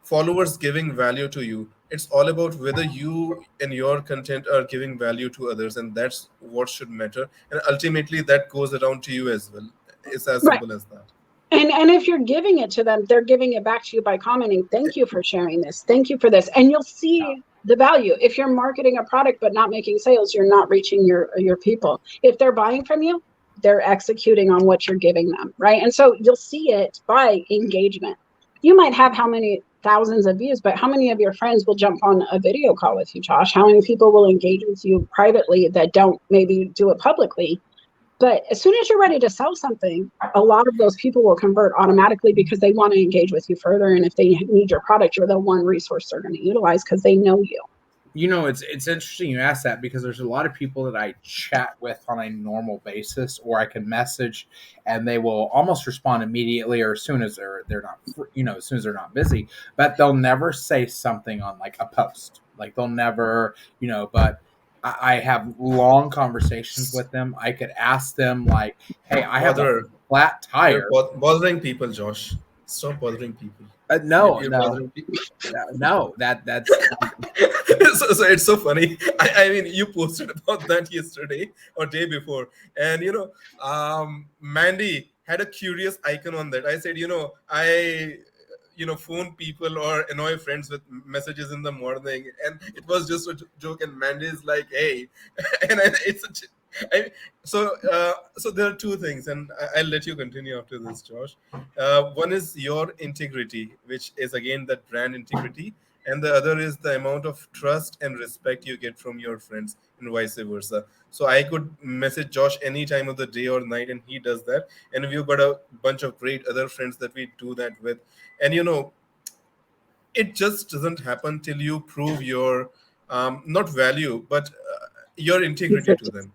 followers giving value to you. It's all about whether you and your content are giving value to others, and that's what should matter. And ultimately, that goes around to you as well. It's as simple as that. And if you're giving it to them, they're giving it back to you by commenting, thank you for sharing this. Thank you for this. And you'll see the value. If you're marketing a product but not making sales, you're not reaching your people. If they're buying from you, they're executing on what you're giving them, right? And so you'll see it by engagement. You might have how many thousands of views, but how many of your friends will jump on a video call with you, Josh? How many people will engage with you privately that don't maybe do it publicly? But as soon as you're ready to sell something, a lot of those people will convert automatically because they want to engage with you further. And if they need your product, you're the one resource they're going to utilize because they know you. It's interesting you ask that because there's a lot of people that I chat with on a normal basis, or I can message and they will almost respond immediately or as soon as they're not, as soon as they're not busy, but they'll never say something on like a post. Like they'll never, but I have long conversations with them. I could ask them like, hey, I have a flat tire. You're bothering people, Josh. Stop bothering people. No, that's so it's so funny. I mean, you posted about that yesterday or day before, and Mandy had a curious icon on that. I said, I phone people or annoy friends with messages in the morning, and it was just a joke. And Mandy is like, hey, and it's so there are two things, and I'll let you continue after this, Josh. One is your integrity, which is again that brand integrity, and the other is the amount of trust and respect you get from your friends, and vice versa. So I could message Josh any time of the day or night, and he does that. And we've got a bunch of great other friends that we do that with. And it just doesn't happen till you prove your not value, but your integrity to them.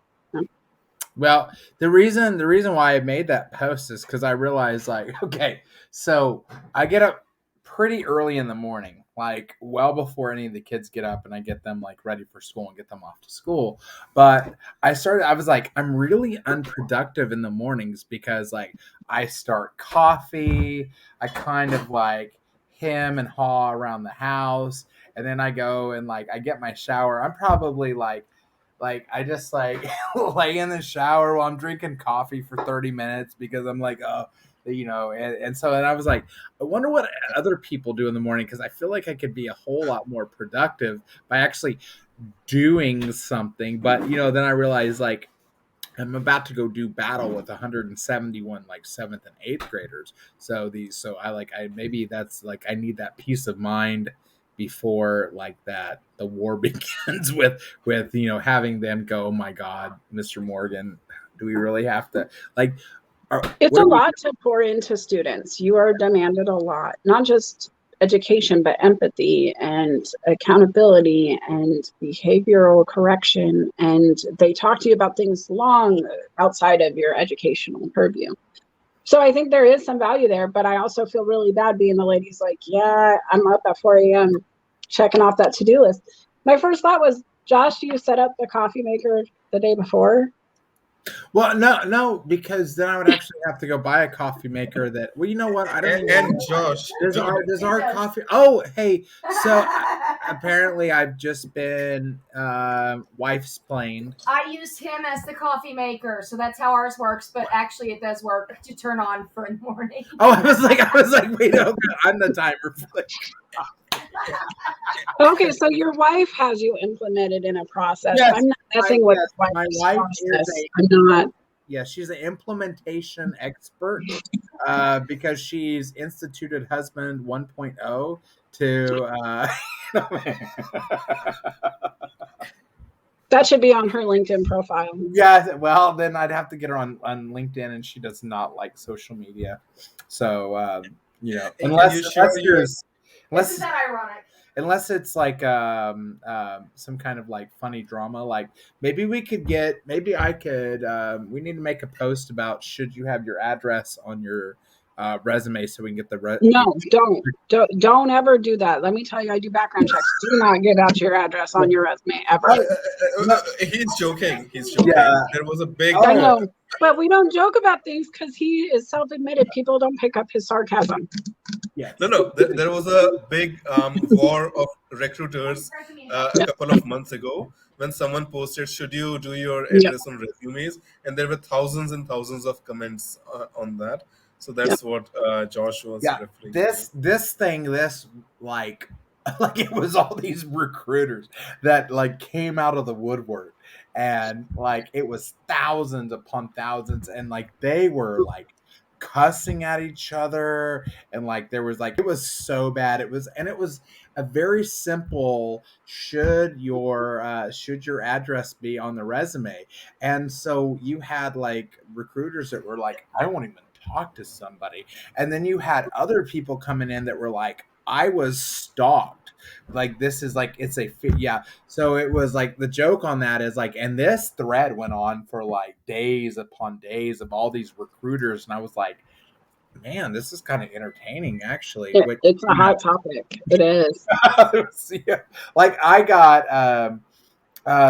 Well, the reason why I made that post is because I realized, like, okay, so I get up pretty early in the morning, like well before any of the kids get up, and I get them like ready for school and get them off to school. But I was like, I'm really unproductive in the mornings because like I start coffee, I kind of like hem and haw around the house, and then I go and like I get my shower. I'm probably like I just like lay in the shower while I'm drinking coffee for 30 minutes because I'm like, and so I was like, I wonder what other people do in the morning because I feel like I could be a whole lot more productive by actually doing something. But, then I realized like I'm about to go do battle with 171 like 7th and 8th graders. So maybe that's like I need that peace of mind before like that the war begins with having them go, oh my God, Mr. Morgan, do we really have to like it's a lot to pour into students. You are demanded a lot, not just education, but empathy and accountability and behavioral correction. And they talk to you about things long outside of your educational purview. So I think there is some value there, but I also feel really bad being the lady's like, yeah, I'm up at 4 a.m. checking off that to-do list. My first thought was, Josh, do you set up the coffee maker the day before? Well, no, because then I would actually have to go buy a coffee maker. That, well, you know what? I don't even And know. Josh, Does our coffee? Oh, hey. So apparently, I've just been wife's planed. I used him as the coffee maker, so that's how ours works. But actually, it does work to turn on for in the morning. Oh, I was like, wait, no, I'm the timer for the Okay, so your wife has you implemented in a process. Yes, I'm not messing with my wife's wife process. is I'm not. Yeah, she's an implementation expert because she's instituted husband 1.0 to. That should be on her LinkedIn profile. Yeah, well, then I'd have to get her on LinkedIn, and she does not like social media. So, unless Isn't that ironic? Unless it's like some kind of like funny drama, like maybe I could we need to make a post about should you have your address on your resume so we can get the No, don't ever do that. Let me tell you, I do background checks. Do not give out your address on your resume ever. He's joking. Yeah. There was a big. I know, but we don't joke about things because he is self-admitted. People don't pick up his sarcasm. Yeah. No. There was a big war of recruiters a couple of months ago when someone posted, "Should you do your address on resumes?" And there were thousands and thousands of comments on that. So that's what Josh was referring to. This like it was all these recruiters that like came out of the woodwork, and like it was thousands upon thousands, and like they were like cussing at each other, and like there was like, it was so bad. It was a very simple, should your address be on the resume? And so you had like recruiters that were like, I won't even talk to somebody. And then you had other people coming in that were like, I was stalked. Like, this is like, it's so it was like, the joke on that is like, and this thread went on for like days upon days of all these recruiters, and I was like, man, this is kind of entertaining, actually. It's a hot topic. It is. Like, I got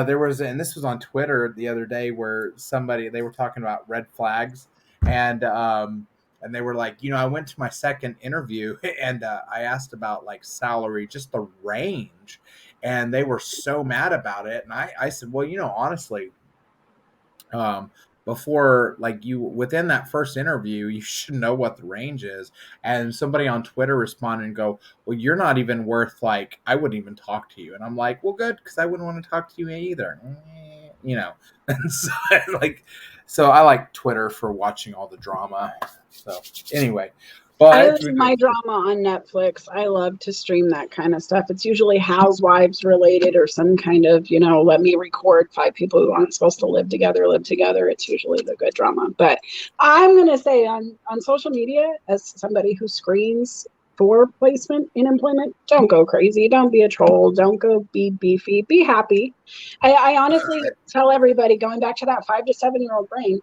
there was, and this was on Twitter the other day, where they were talking about red flags, and they were like, I went to my second interview, and I asked about like salary, just the range, and they were so mad about it. And I said, well, honestly, before, like, within that first interview, you should know what the range is. And somebody on Twitter responded and go, well, you're not even worth, like, I wouldn't even talk to you. And I'm like, well, good, because I wouldn't want to talk to you either. And so I like Twitter for watching all the drama. So anyway, but I love my drama on Netflix. I love to stream that kind of stuff. It's usually housewives related, or some kind of, let me record 5 people who aren't supposed to live together. It's usually the good drama. But I'm going to say on social media, as somebody who screens for placement in employment, don't go crazy. Don't be a troll. Don't go be beefy. Be happy. I honestly tell everybody, going back to that 5 to 7-year-old brain,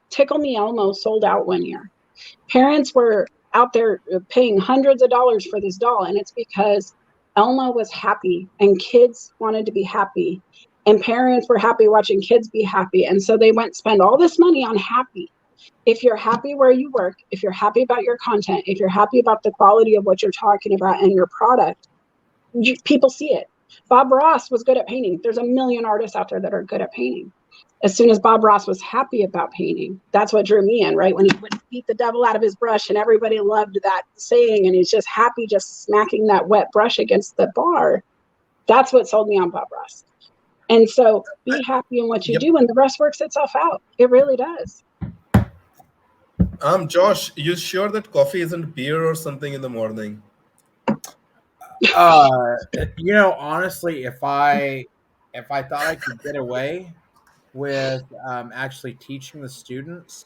Tickle Me Elmo sold out one year. Parents were out there paying hundreds of dollars for this doll, and it's because Elmo was happy and kids wanted to be happy, and parents were happy watching kids be happy, and so they went spend all this money on happy. If you're happy where you work, if you're happy about your content, if you're happy about the quality of what you're talking about and your product, people see it. Bob Ross was good at painting. There's a million artists out there that are good at painting. As soon as Bob Ross was happy about painting, that's what drew me in, right? When he would beat the devil out of his brush, and everybody loved that saying, and he's just happy just smacking that wet brush against the bar. That's what sold me on Bob Ross. And so be happy in what you do, and the rest works itself out. It really does. Josh, you sure that coffee isn't beer or something in the morning? Honestly, if I thought I could get away with actually teaching the students,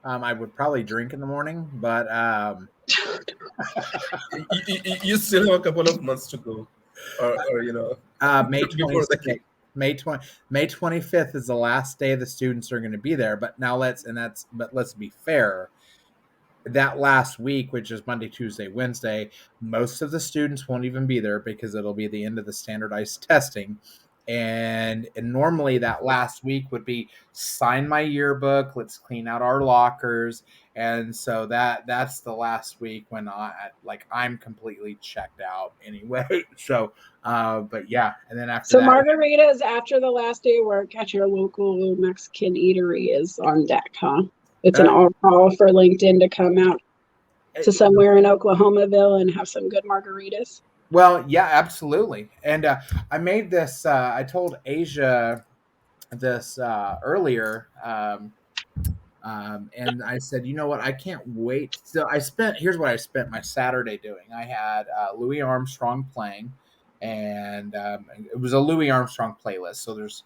I would probably drink in the morning. But You still have a couple of months to go, or May before the 26th. May 25th is the last day the students are going to be there. But now let's be fair. That last week, which is Monday, Tuesday, Wednesday, most of the students won't even be there because it'll be the end of the standardized testing. And normally that last week would be sign my yearbook, let's clean out our lockers. And so that's the last week when I'm completely checked out anyway. So but yeah, and then after So that, margaritas after the last day of work at your local Mexican eatery is on deck, huh? It's an all call for LinkedIn to come out to somewhere in Oklahomaville and have some good margaritas. well, yeah, absolutely. And I made this. I told Asia this earlier, and I said, you know what? I can't wait. So here's what I spent my Saturday doing. I had Louis Armstrong playing, and it was a Louis Armstrong playlist. So there's,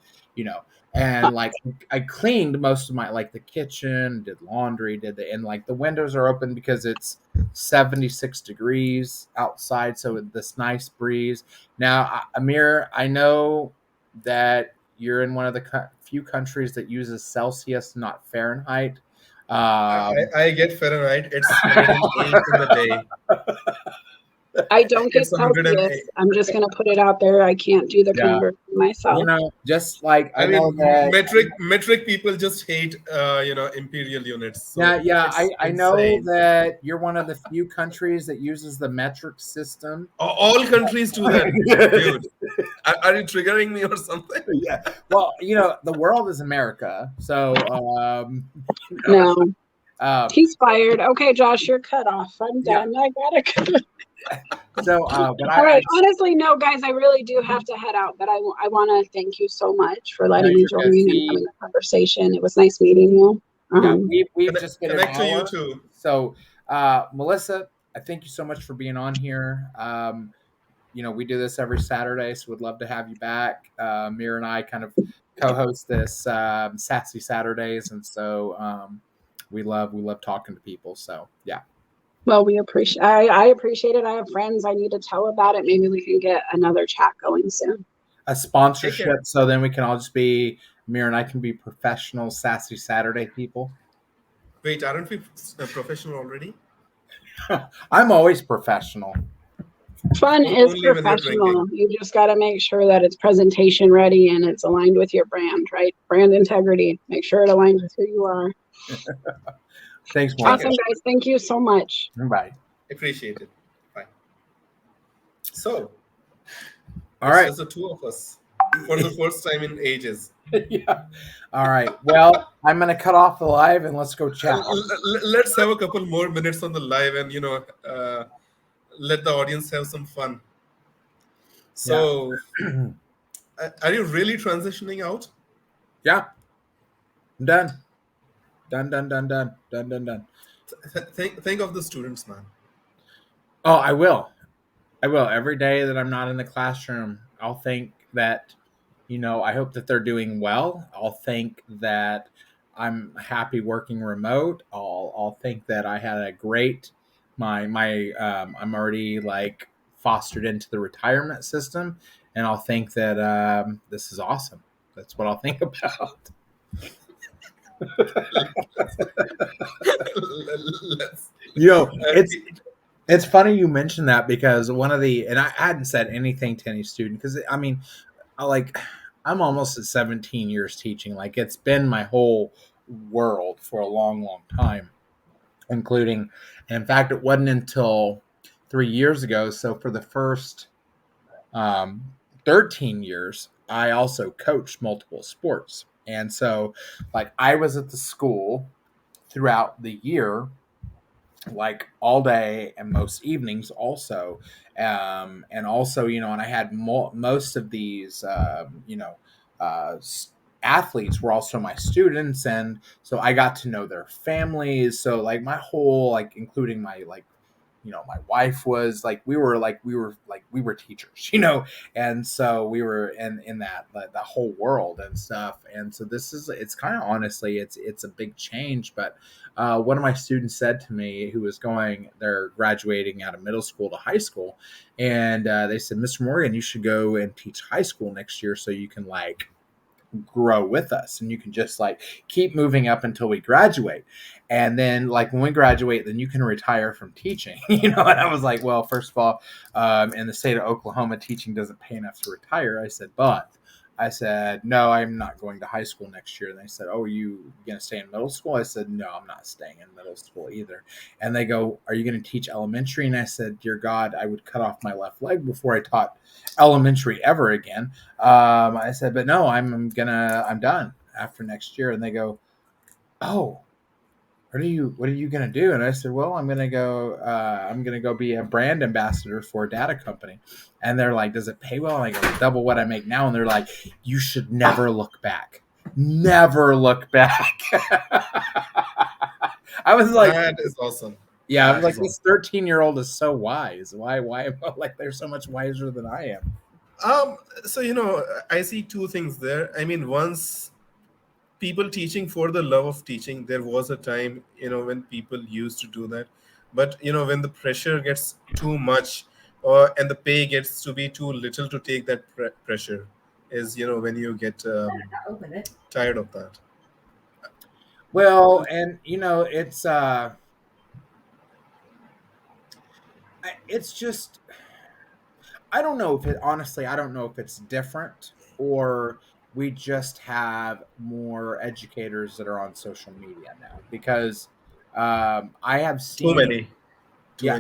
and like I cleaned most of my the kitchen, did laundry, and the windows are open because it's 76 degrees outside, so this nice breeze. Now, Amir, I know that you're in one of the few countries that uses Celsius, not Fahrenheit. I get Fahrenheit. It's 108 in the day. I don't get It's Celsius. 108. I'm just going to put it out there. I can't do the conversion myself. Just like I know mean, that metric people just hate imperial units. So I know insane. that you're one of the few countries that uses the metric system. All countries do that, dude. Are you triggering me or something? Yeah. Well, the world is America, so No. um, He's fired. Okay, Josh, you're cut off. I'm done. I gotta go. so but All right. Honestly, no, guys, I really do have to head out, but I want to thank you so much for letting me join and having a conversation. It was nice meeting you. We've just been connect an to hour. you too. So, Melissa, I thank you so much for being on here. We do this every Saturday, so we'd love to have you back. Mir and I kind of co-host this Sassy Saturdays, and so we love talking to people. So yeah. Well, I appreciate it. I have friends I need to tell about it. Maybe we can get another chat going soon. A sponsorship, so then we can all just be Mir and I can be professional Sassy Saturday people. Wait, aren't we professional already? I'm always professional. Fun is professional. You just got to make sure that it's presentation ready and it's aligned with your brand, right? Brand integrity. Make sure it aligns with who you are. Thanks, Morgan. Awesome, guys. Thank you so much. Bye. Appreciate it. Bye. So, all right. There's the two of us for the first time in ages. Yeah. All right. Well, I'm going to cut off the live and let's go chat. Let's have a couple more minutes on the live and, let the audience have some fun. So, are you really transitioning out? Yeah. I'm done. Done. Think of the students, man. Oh, I will. Every day that I'm not in the classroom, I'll think that, I hope that they're doing well. I'll think that I'm happy working remote. I'll think that I had a great, I'm already fostered into the retirement system, and I'll think that this is awesome. That's what I'll think about. It's funny you mentioned that because and I hadn't said anything to any student because I'm almost at 17 years teaching. It's been my whole world for a long time, including, in fact, it wasn't until 3 years ago. So for the first 13 years, I also coached multiple sports. And so I was at the school throughout the year, all day and most evenings also. And also, and I had most of these, athletes were also my students. And so I got to know their families. So my whole, including my, my wife was we were teachers, and so we were in that the whole world and stuff. And so it's kind of honestly, it's a big change, but one of my students said to me, who was they're graduating out of middle school to high school, and they said, Mr. Morgan, you should go and teach high school next year so you can like grow with us and you can just like keep moving up until we graduate, and then like when we graduate then you can retire from teaching. And I was like, well, first of all, in the state of Oklahoma, teaching doesn't pay enough to retire. I said, no, I'm not going to high school next year. And they said, oh, are you going to stay in middle school? I said, no, I'm not staying in middle school either. And they go, are you going to teach elementary? And I said, dear God, I would cut off my left leg before I taught elementary ever again. I said, but no, I'm done after next year. And they go, oh, what are you going to do? And I said, well, I'm going to go be a brand ambassador for a data company. And they're like, does it pay well? And I go, double what I make now. And they're like, you should never look back. Never look back. I was like, that is awesome. Yeah, I was like, this 13-year-old is so wise. Why am I like they're so much wiser than I am? So I see two things there. I mean, once people teaching for the love of teaching, there was a time when people used to do that, but when the pressure gets too much, and the pay gets to be too little to take that pressure, is when you get tired of that. Well, and it's just, I don't know if it's different, or we just have more educators that are on social media now, because I have seen Too many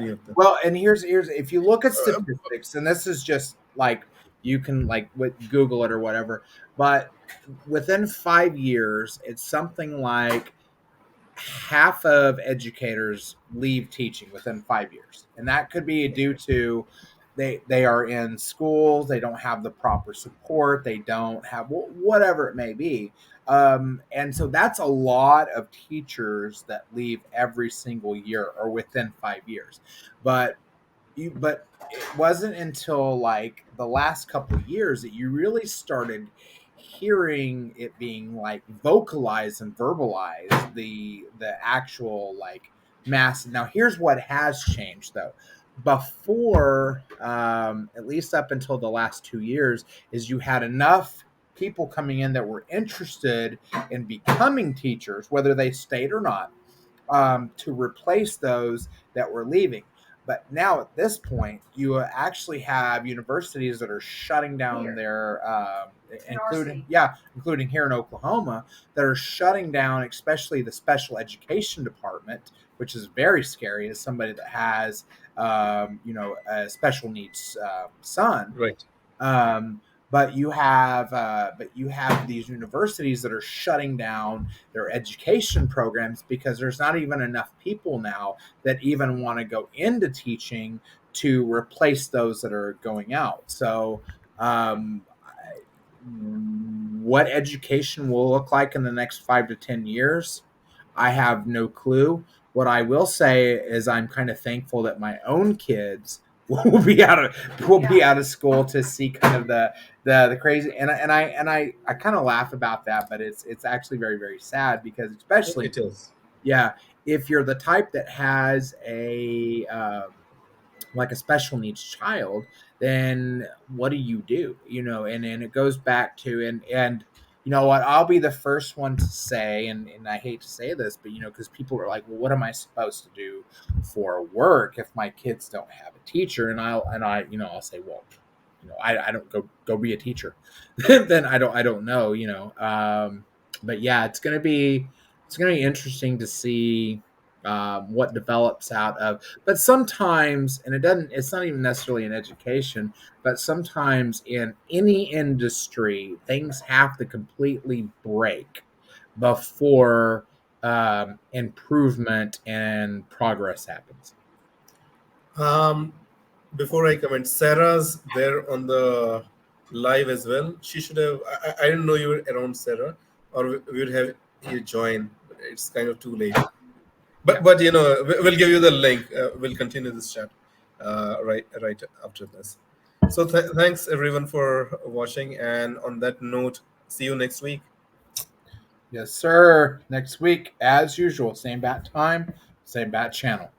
of them. Well, and here's if you look at statistics, and this is just like, you can like Google it or whatever, but within 5 years, it's something like half of educators leave teaching within 5 years, and that could be due to they are in schools, they don't have the proper support, they don't have whatever it may be, and so that's a lot of teachers that leave every single year or within 5 years. But it wasn't until like the last couple of years that you really started hearing it being like vocalized and verbalized, the actual like mass. Now here's what has changed though. Before, at least up until the last 2 years, is you had enough people coming in that were interested in becoming teachers, whether they stayed or not, to replace those that were leaving. But now at this point, you actually have universities that are shutting down their, including here in Oklahoma, that are shutting down, especially the special education department, which is very scary as somebody that has, a special needs son. Right. But you have these universities that are shutting down their education programs because there's not even enough people now that even want to go into teaching to replace those that are going out. So what education will look like in the next 5 to 10 years, I have no clue. What I will say is I'm kind of thankful that my own kids will be out of school to see kind of the crazy, and I kind of laugh about that, but it's actually very, very sad, because especially it is. Yeah, if you're the type that has a like a special needs child, then what do you do? And it goes back to, and you know what, I'll be the first one to say, and I hate to say this, but because people are like, well, what am I supposed to do for work if my kids don't have a teacher? And I'll say, well, I don't go be a teacher. Then I don't know, but yeah, it's gonna be interesting to see what develops out of. But sometimes, and it's not even necessarily in education, but sometimes in any industry, things have to completely break before improvement and progress happens. Before I comment, Sarah's there on the live as well. She should have. I didn't know you were around, Sarah, or we would have you join. It's kind of too late. But we'll give you the link. We'll continue this chat right after this. So thanks everyone for watching. And on that note, see you next week. Yes, sir. Next week, as usual, same bat time, same bat channel.